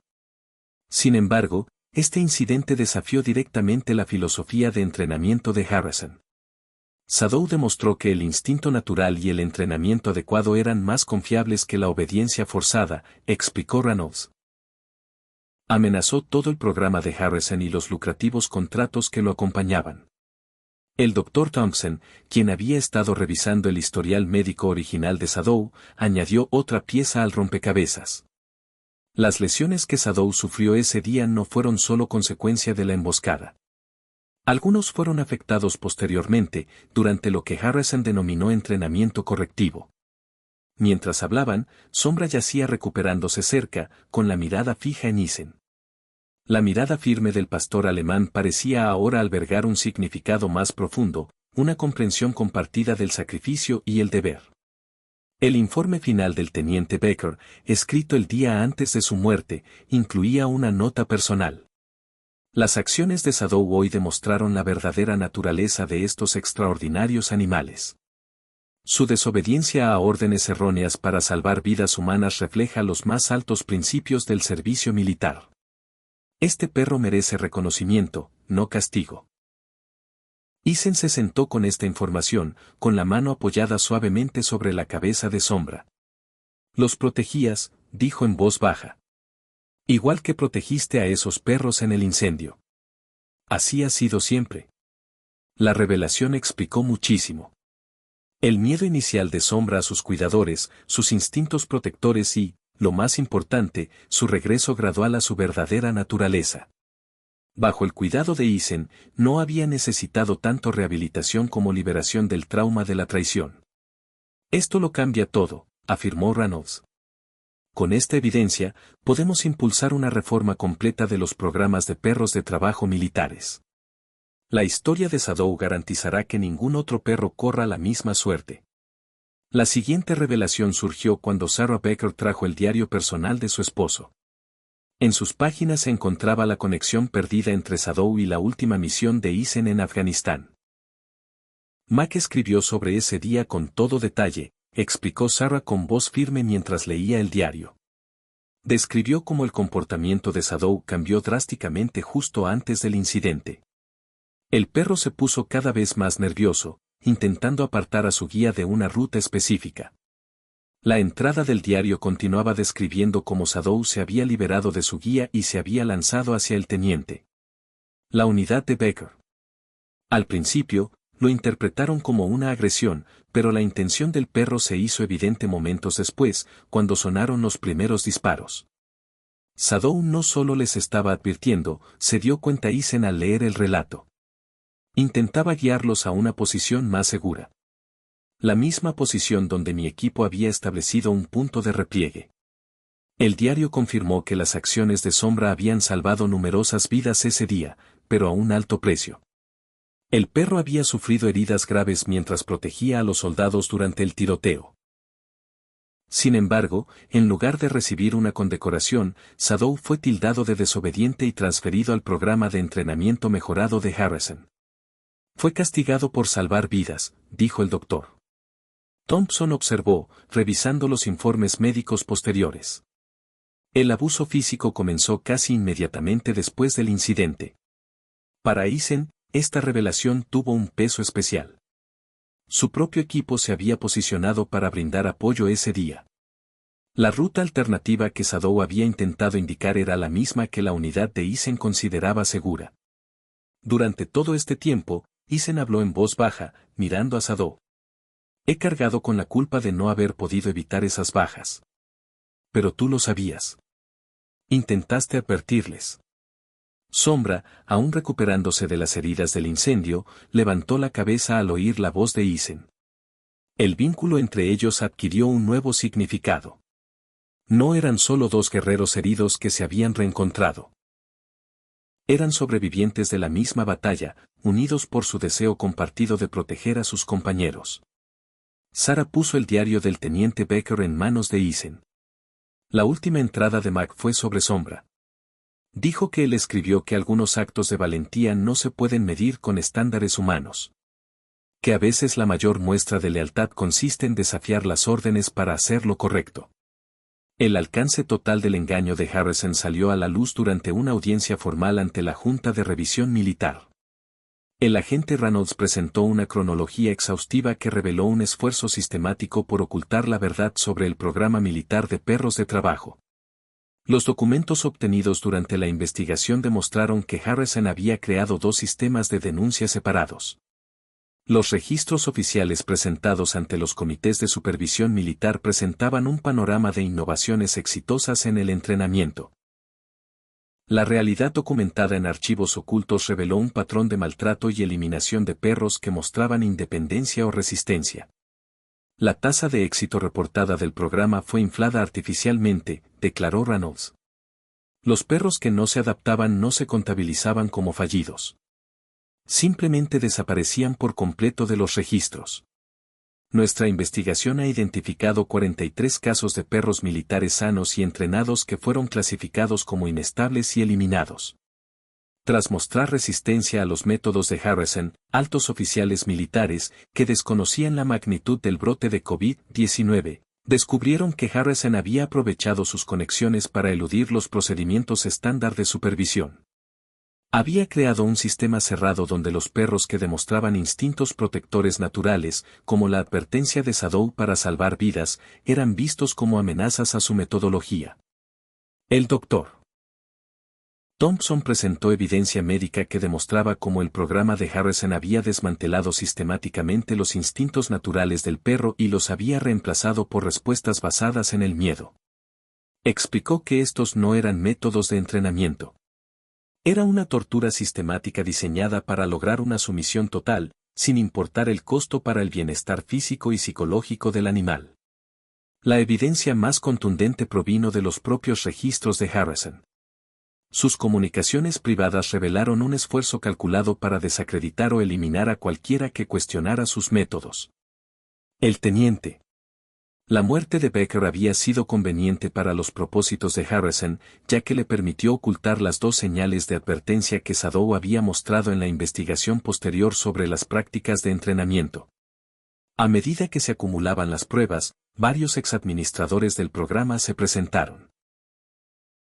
Sin embargo, Este incidente desafió directamente la filosofía de entrenamiento de Harrison. Sadow demostró que el instinto natural y el entrenamiento adecuado eran más confiables que la obediencia forzada, explicó Reynolds. Amenazó todo el programa de Harrison y los lucrativos contratos que lo acompañaban. El Dr. Thompson, quien había estado revisando el historial médico original de Sadow, añadió otra pieza al rompecabezas. Las lesiones que Sadow sufrió ese día no fueron solo consecuencia de la emboscada. Algunos fueron afectados posteriormente, durante lo que Harrison denominó entrenamiento correctivo. Mientras hablaban, Sombra yacía recuperándose cerca, con la mirada fija en Eisen. La mirada firme del pastor alemán parecía ahora albergar un significado más profundo, una comprensión compartida del sacrificio y el deber. El informe final del teniente Becker, escrito el día antes de su muerte, incluía una nota personal. Las acciones de Sadow hoy demostraron la verdadera naturaleza de estos extraordinarios animales. Su desobediencia a órdenes erróneas para salvar vidas humanas refleja los más altos principios del servicio militar. Este perro merece reconocimiento, no castigo. Eisen se sentó con esta información, con la mano apoyada suavemente sobre la cabeza de Sombra. Los protegías, dijo en voz baja. Igual que protegiste a esos perros en el incendio. Así ha sido siempre. La revelación explicó muchísimo. El miedo inicial de Sombra a sus cuidadores, sus instintos protectores y, lo más importante, su regreso gradual a su verdadera naturaleza. Bajo el cuidado de Eisen, no había necesitado tanto rehabilitación como liberación del trauma de la traición. Esto lo cambia todo, afirmó Reynolds. Con esta evidencia, podemos impulsar una reforma completa de los programas de perros de trabajo militares. La historia de Sadow garantizará que ningún otro perro corra la misma suerte. La siguiente revelación surgió cuando Sarah Becker trajo el diario personal de su esposo. En sus páginas se encontraba la conexión perdida entre Sadow y la última misión de Eisen en Afganistán. Mac escribió sobre ese día con todo detalle, explicó Sarah con voz firme mientras leía el diario. Describió cómo el comportamiento de Sadow cambió drásticamente justo antes del incidente. El perro se puso cada vez más nervioso, intentando apartar a su guía de una ruta específica. La entrada del diario continuaba describiendo cómo Sadow se había liberado de su guía y se había lanzado hacia el teniente. La unidad de Becker. Al principio, lo interpretaron como una agresión, pero la intención del perro se hizo evidente momentos después, cuando sonaron los primeros disparos. Sadow no solo les estaba advirtiendo, se dio cuenta Eisen al leer el relato. Intentaba guiarlos a una posición más segura. La misma posición donde mi equipo había establecido un punto de repliegue. El diario confirmó que las acciones de Sombra habían salvado numerosas vidas ese día, pero a un alto precio. El perro había sufrido heridas graves mientras protegía a los soldados durante el tiroteo. Sin embargo, en lugar de recibir una condecoración, Sadow fue tildado de desobediente y transferido al programa de entrenamiento mejorado de Harrison. Fue castigado por salvar vidas, dijo el doctor. Thompson observó, revisando los informes médicos posteriores. El abuso físico comenzó casi inmediatamente después del incidente. Para Eisen, esta revelación tuvo un peso especial. Su propio equipo se había posicionado para brindar apoyo ese día. La ruta alternativa que Sadow había intentado indicar era la misma que la unidad de Eisen consideraba segura. Durante todo este tiempo, Eisen habló en voz baja, mirando a Sadow. He cargado con la culpa de no haber podido evitar esas bajas. Pero tú lo sabías. Intentaste advertirles. Sombra, aún recuperándose de las heridas del incendio, levantó la cabeza al oír la voz de Eisen. El vínculo entre ellos adquirió un nuevo significado. No eran solo dos guerreros heridos que se habían reencontrado. Eran sobrevivientes de la misma batalla, unidos por su deseo compartido de proteger a sus compañeros. Sarah puso el diario del teniente Becker en manos de Eisen. La última entrada de Mac fue sobre Sombra. Dijo que él escribió que algunos actos de valentía no se pueden medir con estándares humanos. Que a veces la mayor muestra de lealtad consiste en desafiar las órdenes para hacer lo correcto. El alcance total del engaño de Harrison salió a la luz durante una audiencia formal ante la Junta de Revisión Militar. El agente Reynolds presentó una cronología exhaustiva que reveló un esfuerzo sistemático por ocultar la verdad sobre el programa militar de perros de trabajo. Los documentos obtenidos durante la investigación demostraron que Harrison había creado dos sistemas de denuncia separados. Los registros oficiales presentados ante los comités de supervisión militar presentaban un panorama de innovaciones exitosas en el entrenamiento. La realidad documentada en archivos ocultos reveló un patrón de maltrato y eliminación de perros que mostraban independencia o resistencia. La tasa de éxito reportada del programa fue inflada artificialmente, declaró Reynolds. Los perros que no se adaptaban no se contabilizaban como fallidos. Simplemente desaparecían por completo de los registros. Nuestra investigación ha identificado 43 casos de perros militares sanos y entrenados que fueron clasificados como inestables y eliminados. Tras mostrar resistencia a los métodos de Harrison, altos oficiales militares, que desconocían la magnitud del brote de COVID-19, descubrieron que Harrison había aprovechado sus conexiones para eludir los procedimientos estándar de supervisión. Había creado un sistema cerrado donde los perros que demostraban instintos protectores naturales, como la advertencia de Sadow para salvar vidas, eran vistos como amenazas a su metodología. El Dr. Thompson presentó evidencia médica que demostraba cómo el programa de Harrison había desmantelado sistemáticamente los instintos naturales del perro y los había reemplazado por respuestas basadas en el miedo. Explicó que estos no eran métodos de entrenamiento. Era una tortura sistemática diseñada para lograr una sumisión total, sin importar el costo para el bienestar físico y psicológico del animal. La evidencia más contundente provino de los propios registros de Harrison. Sus comunicaciones privadas revelaron un esfuerzo calculado para desacreditar o eliminar a cualquiera que cuestionara sus métodos. El teniente. La muerte de Becker había sido conveniente para los propósitos de Harrison, ya que le permitió ocultar las dos señales de advertencia que Sadow había mostrado en la investigación posterior sobre las prácticas de entrenamiento. A medida que se acumulaban las pruebas, varios exadministradores del programa se presentaron.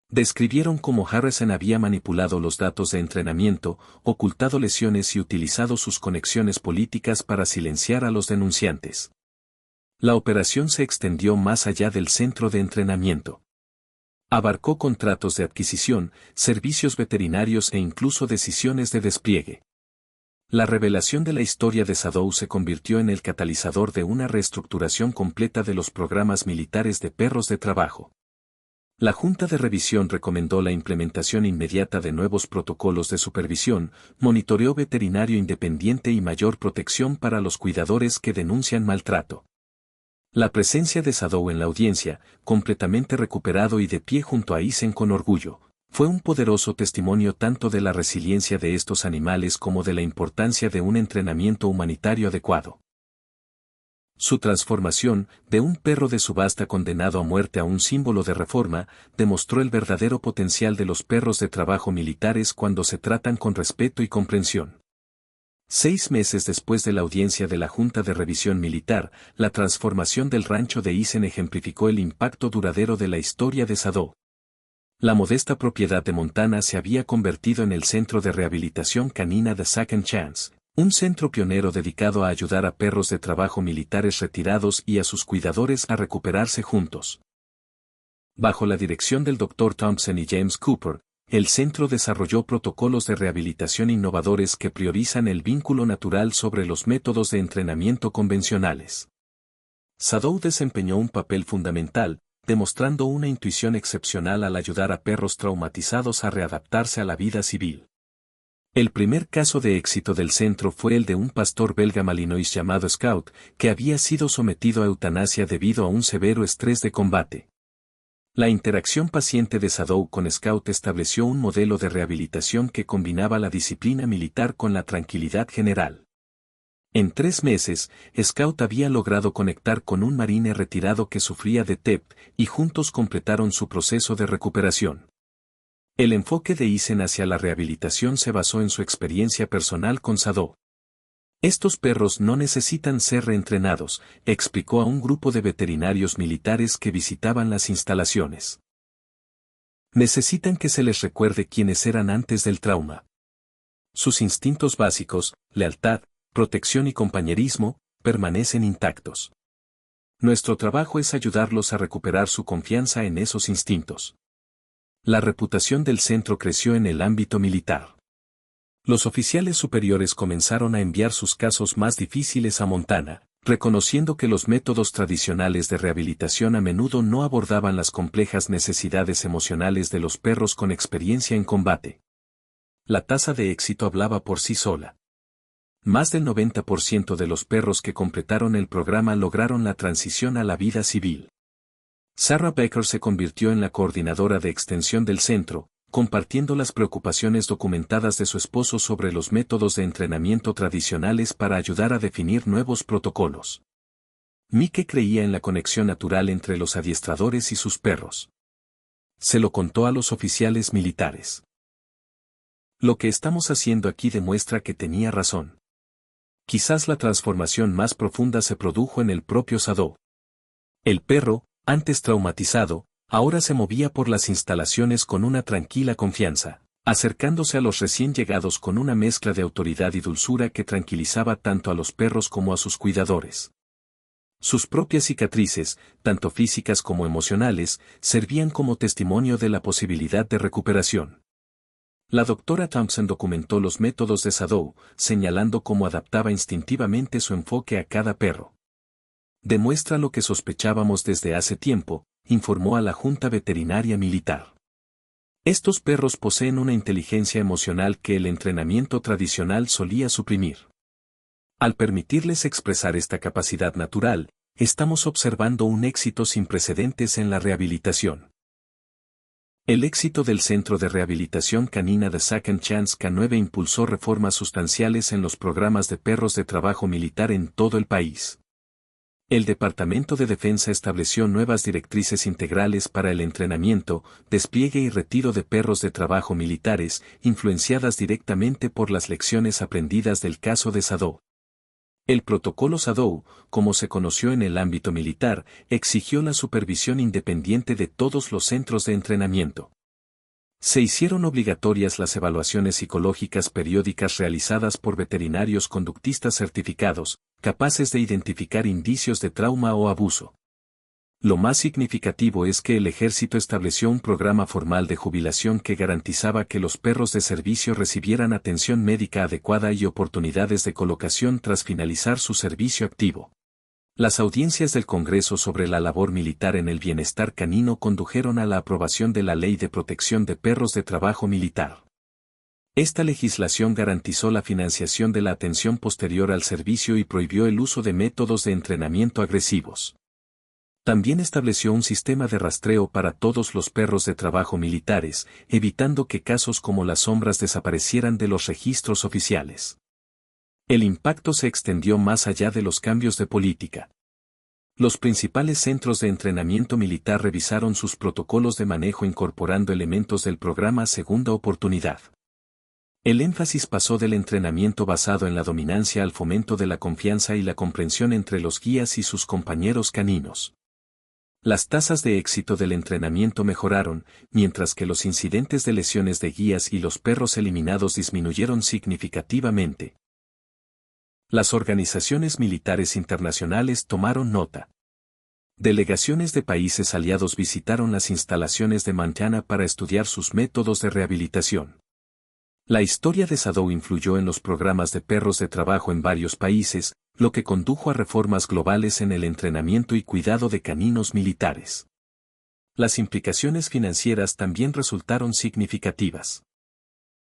Describieron cómo Harrison había manipulado los datos de entrenamiento, ocultado lesiones y utilizado sus conexiones políticas para silenciar a los denunciantes. La operación se extendió más allá del centro de entrenamiento. Abarcó contratos de adquisición, servicios veterinarios e incluso decisiones de despliegue. La revelación de la historia de Sadow se convirtió en el catalizador de una reestructuración completa de los programas militares de perros de trabajo. La Junta de Revisión recomendó la implementación inmediata de nuevos protocolos de supervisión, monitoreo veterinario independiente y mayor protección para los cuidadores que denuncian maltrato. La presencia de Sadow en la audiencia, completamente recuperado y de pie junto a Eisen con orgullo, fue un poderoso testimonio tanto de la resiliencia de estos animales como de la importancia de un entrenamiento humanitario adecuado. Su transformación, de un perro de subasta condenado a muerte a un símbolo de reforma, demostró el verdadero potencial de los perros de trabajo militares cuando se tratan con respeto y comprensión. 6 meses después de la audiencia de la Junta de Revisión Militar, la transformación del rancho de Eisen ejemplificó el impacto duradero de la historia de Sadow. La modesta propiedad de Montana se había convertido en el centro de rehabilitación canina de Second Chance, un centro pionero dedicado a ayudar a perros de trabajo militares retirados y a sus cuidadores a recuperarse juntos. Bajo la dirección del Dr. Thompson y James Cooper, el centro desarrolló protocolos de rehabilitación innovadores que priorizan el vínculo natural sobre los métodos de entrenamiento convencionales. Sadow desempeñó un papel fundamental, demostrando una intuición excepcional al ayudar a perros traumatizados a readaptarse a la vida civil. El primer caso de éxito del centro fue el de un pastor belga malinois llamado Scout, que había sido sometido a eutanasia debido a un severo estrés de combate. La interacción paciente de Sadow con Scout estableció un modelo de rehabilitación que combinaba la disciplina militar con la tranquilidad general. En 3 meses, Scout había logrado conectar con un marine retirado que sufría de TEP, y juntos completaron su proceso de recuperación. El enfoque de Eisen hacia la rehabilitación se basó en su experiencia personal con Sadow. Estos perros no necesitan ser reentrenados, explicó a un grupo de veterinarios militares que visitaban las instalaciones. Necesitan que se les recuerde quiénes eran antes del trauma. Sus instintos básicos, lealtad, protección y compañerismo, permanecen intactos. Nuestro trabajo es ayudarlos a recuperar su confianza en esos instintos. La reputación del centro creció en el ámbito militar. Los oficiales superiores comenzaron a enviar sus casos más difíciles a Montana, reconociendo que los métodos tradicionales de rehabilitación a menudo no abordaban las complejas necesidades emocionales de los perros con experiencia en combate. La tasa de éxito hablaba por sí sola. Más del 90% de los perros que completaron el programa lograron la transición a la vida civil. Sarah Becker se convirtió en la coordinadora de extensión del centro, compartiendo las preocupaciones documentadas de su esposo sobre los métodos de entrenamiento tradicionales para ayudar a definir nuevos protocolos. Mike creía en la conexión natural entre los adiestradores y sus perros. Se lo contó a los oficiales militares. Lo que estamos haciendo aquí demuestra que tenía razón. Quizás la transformación más profunda se produjo en el propio Sado. El perro, antes traumatizado, ahora se movía por las instalaciones con una tranquila confianza, acercándose a los recién llegados con una mezcla de autoridad y dulzura que tranquilizaba tanto a los perros como a sus cuidadores. Sus propias cicatrices, tanto físicas como emocionales, servían como testimonio de la posibilidad de recuperación. La doctora Thompson documentó los métodos de Sado, señalando cómo adaptaba instintivamente su enfoque a cada perro. Demuestra lo que sospechábamos desde hace tiempo, informó a la Junta Veterinaria Militar. Estos perros poseen una inteligencia emocional que el entrenamiento tradicional solía suprimir. Al permitirles expresar esta capacidad natural, estamos observando un éxito sin precedentes en la rehabilitación. El éxito del Centro de Rehabilitación Canina de Second Chance K9 impulsó reformas sustanciales en los programas de perros de trabajo militar en todo el país. El Departamento de Defensa estableció nuevas directrices integrales para el entrenamiento, despliegue y retiro de perros de trabajo militares, influenciadas directamente por las lecciones aprendidas del caso de Sado. El protocolo Sado, como se conoció en el ámbito militar, exigió la supervisión independiente de todos los centros de entrenamiento. Se hicieron obligatorias las evaluaciones psicológicas periódicas realizadas por veterinarios conductistas certificados, capaces de identificar indicios de trauma o abuso. Lo más significativo es que el ejército estableció un programa formal de jubilación que garantizaba que los perros de servicio recibieran atención médica adecuada y oportunidades de colocación tras finalizar su servicio activo. Las audiencias del Congreso sobre la labor militar en el bienestar canino condujeron a la aprobación de la Ley de Protección de Perros de Trabajo Militar. Esta legislación garantizó la financiación de la atención posterior al servicio y prohibió el uso de métodos de entrenamiento agresivos. También estableció un sistema de rastreo para todos los perros de trabajo militares, evitando que casos como las sombras desaparecieran de los registros oficiales. El impacto se extendió más allá de los cambios de política. Los principales centros de entrenamiento militar revisaron sus protocolos de manejo incorporando elementos del programa Segunda Oportunidad. El énfasis pasó del entrenamiento basado en la dominancia al fomento de la confianza y la comprensión entre los guías y sus compañeros caninos. Las tasas de éxito del entrenamiento mejoraron, mientras que los incidentes de lesiones de guías y los perros eliminados disminuyeron significativamente. Las organizaciones militares internacionales tomaron nota. Delegaciones de países aliados visitaron las instalaciones de Montana para estudiar sus métodos de rehabilitación. La historia de Sado influyó en los programas de perros de trabajo en varios países, lo que condujo a reformas globales en el entrenamiento y cuidado de caninos militares. Las implicaciones financieras también resultaron significativas.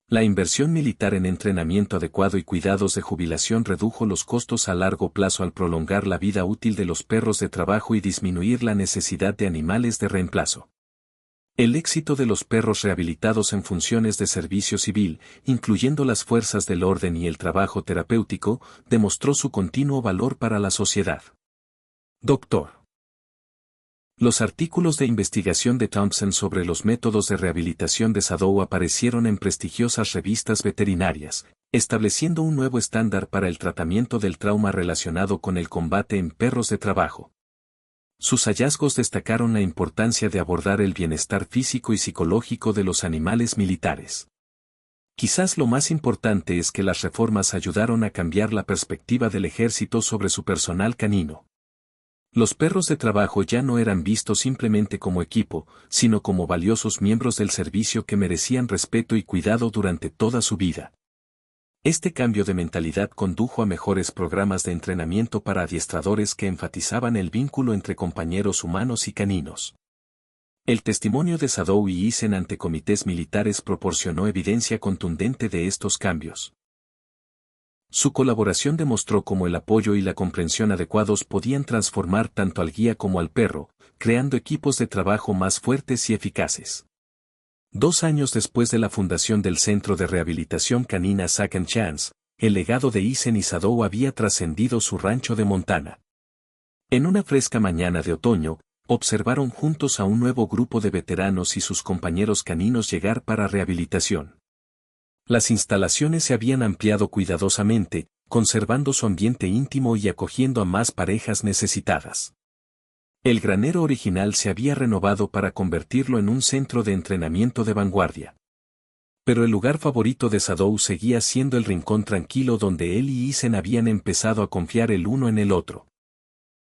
La inversión militar en entrenamiento adecuado y cuidados de jubilación redujo los costos a largo plazo al prolongar la vida útil de los perros de trabajo y disminuir la necesidad de animales de reemplazo. El éxito de los perros rehabilitados en funciones de servicio civil, incluyendo las fuerzas del orden y el trabajo terapéutico, demostró su continuo valor para la sociedad. Dr. Los artículos de investigación de Thompson sobre los métodos de rehabilitación de Sado aparecieron en prestigiosas revistas veterinarias, estableciendo un nuevo estándar para el tratamiento del trauma relacionado con el combate en perros de trabajo. Sus hallazgos destacaron la importancia de abordar el bienestar físico y psicológico de los animales militares. Quizás lo más importante es que las reformas ayudaron a cambiar la perspectiva del ejército sobre su personal canino. Los perros de trabajo ya no eran vistos simplemente como equipo, sino como valiosos miembros del servicio que merecían respeto y cuidado durante toda su vida. Este cambio de mentalidad condujo a mejores programas de entrenamiento para adiestradores que enfatizaban el vínculo entre compañeros humanos y caninos. El testimonio de Sadow y Eisen ante comités militares proporcionó evidencia contundente de estos cambios. Su colaboración demostró cómo el apoyo y la comprensión adecuados podían transformar tanto al guía como al perro, creando equipos de trabajo más fuertes y eficaces. 2 años después de la fundación del Centro de Rehabilitación Canina Second Chance, el legado de Eisen y Sadow había trascendido su rancho de Montana. En una fresca mañana de otoño, observaron juntos a un nuevo grupo de veteranos y sus compañeros caninos llegar para rehabilitación. Las instalaciones se habían ampliado cuidadosamente, conservando su ambiente íntimo y acogiendo a más parejas necesitadas. El granero original se había renovado para convertirlo en un centro de entrenamiento de vanguardia. Pero el lugar favorito de Sadow seguía siendo el rincón tranquilo donde él y Eisen habían empezado a confiar el uno en el otro.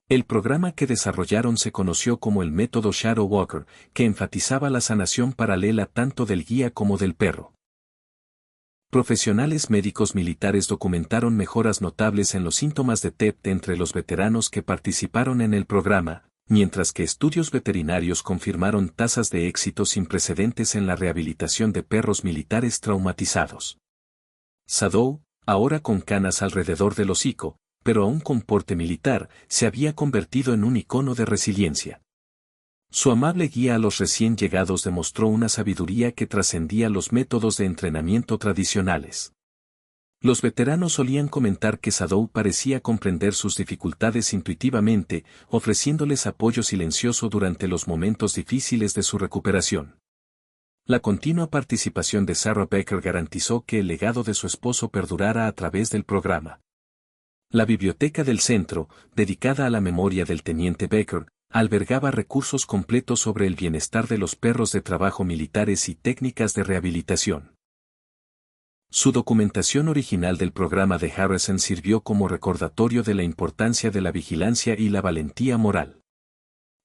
El programa que desarrollaron se conoció como el método Shadow Walker, que enfatizaba la sanación paralela tanto del guía como del perro. Profesionales médicos militares documentaron mejoras notables en los síntomas de TEP entre los veteranos que participaron en el programa, mientras que estudios veterinarios confirmaron tasas de éxito sin precedentes en la rehabilitación de perros militares traumatizados. Sadow, ahora con canas alrededor del hocico, pero aún con porte militar, se había convertido en un icono de resiliencia. Su amable guía a los recién llegados demostró una sabiduría que trascendía los métodos de entrenamiento tradicionales. Los veteranos solían comentar que Sadow parecía comprender sus dificultades intuitivamente, ofreciéndoles apoyo silencioso durante los momentos difíciles de su recuperación. La continua participación de Sarah Becker garantizó que el legado de su esposo perdurara a través del programa. La biblioteca del centro, dedicada a la memoria del teniente Becker, albergaba recursos completos sobre el bienestar de los perros de trabajo militares y técnicas de rehabilitación. Su documentación original del programa de Harrison sirvió como recordatorio de la importancia de la vigilancia y la valentía moral.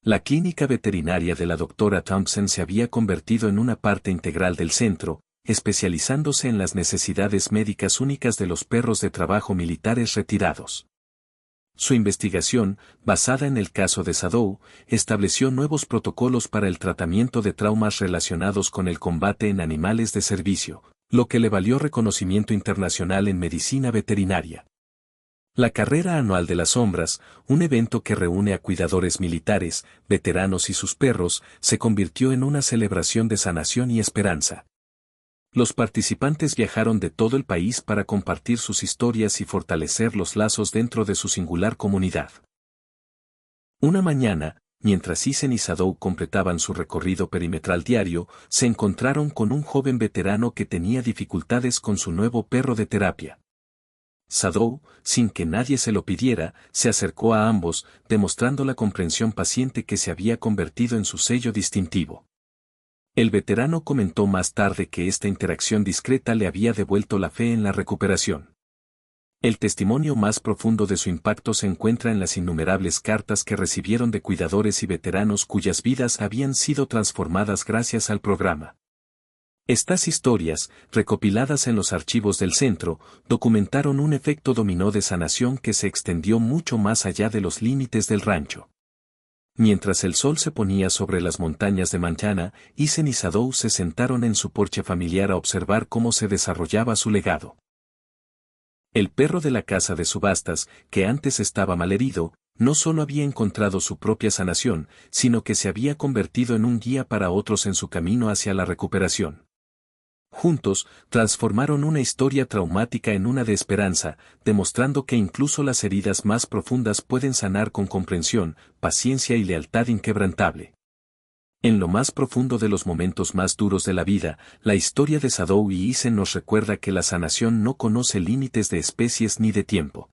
La clínica veterinaria de la doctora Thompson se había convertido en una parte integral del centro, especializándose en las necesidades médicas únicas de los perros de trabajo militares retirados. Su investigación, basada en el caso de Sadow, estableció nuevos protocolos para el tratamiento de traumas relacionados con el combate en animales de servicio, lo que le valió reconocimiento internacional en medicina veterinaria. La Carrera Anual de las Sombras, un evento que reúne a cuidadores militares, veteranos y sus perros, se convirtió en una celebración de sanación y esperanza. Los participantes viajaron de todo el país para compartir sus historias y fortalecer los lazos dentro de su singular comunidad. Una mañana, mientras Eisen y Sadow completaban su recorrido perimetral diario, se encontraron con un joven veterano que tenía dificultades con su nuevo perro de terapia. Sadow, sin que nadie se lo pidiera, se acercó a ambos, demostrando la comprensión paciente que se había convertido en su sello distintivo. El veterano comentó más tarde que esta interacción discreta le había devuelto la fe en la recuperación. El testimonio más profundo de su impacto se encuentra en las innumerables cartas que recibieron de cuidadores y veteranos cuyas vidas habían sido transformadas gracias al programa. Estas historias, recopiladas en los archivos del centro, documentaron un efecto dominó de sanación que se extendió mucho más allá de los límites del rancho. Mientras el sol se ponía sobre las montañas de Montana, Eisen y Sadow se sentaron en su porche familiar a observar cómo se desarrollaba su legado. El perro de la casa de subastas, que antes estaba malherido, no solo había encontrado su propia sanación, sino que se había convertido en un guía para otros en su camino hacia la recuperación. Juntos, transformaron una historia traumática en una de esperanza, demostrando que incluso las heridas más profundas pueden sanar con comprensión, paciencia y lealtad inquebrantable. En lo más profundo de los momentos más duros de la vida, la historia de Sadou y Isen nos recuerda que la sanación no conoce límites de especies ni de tiempo.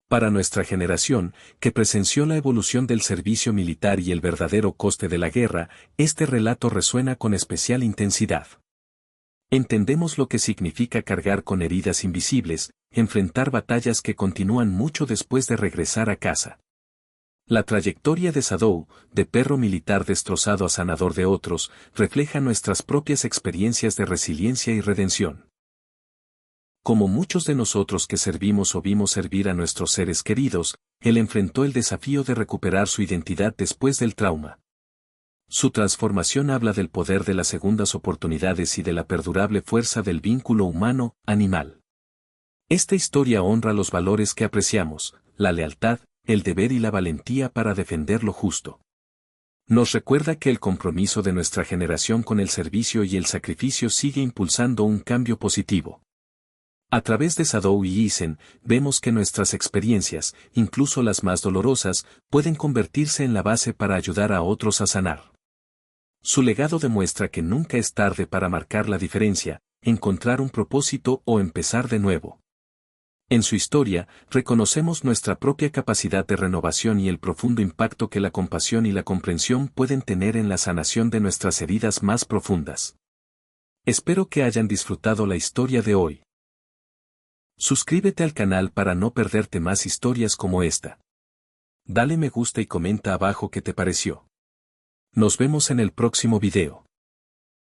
Para nuestra generación, que presenció la evolución del servicio militar y el verdadero coste de la guerra, este relato resuena con especial intensidad. Entendemos lo que significa cargar con heridas invisibles, enfrentar batallas que continúan mucho después de regresar a casa. La trayectoria de Sadou, de perro militar destrozado a sanador de otros, refleja nuestras propias experiencias de resiliencia y redención. Como muchos de nosotros que servimos o vimos servir a nuestros seres queridos, él enfrentó el desafío de recuperar su identidad después del trauma. Su transformación habla del poder de las segundas oportunidades y de la perdurable fuerza del vínculo humano-animal. Esta historia honra los valores que apreciamos, la lealtad, el deber y la valentía para defender lo justo. Nos recuerda que el compromiso de nuestra generación con el servicio y el sacrificio sigue impulsando un cambio positivo. A través de Sadou y Isen, vemos que nuestras experiencias, incluso las más dolorosas, pueden convertirse en la base para ayudar a otros a sanar. Su legado demuestra que nunca es tarde para marcar la diferencia, encontrar un propósito o empezar de nuevo. En su historia, reconocemos nuestra propia capacidad de renovación y el profundo impacto que la compasión y la comprensión pueden tener en la sanación de nuestras heridas más profundas. Espero que hayan disfrutado la historia de hoy. Suscríbete al canal para no perderte más historias como esta. Dale me gusta y comenta abajo qué te pareció. Nos vemos en el próximo video.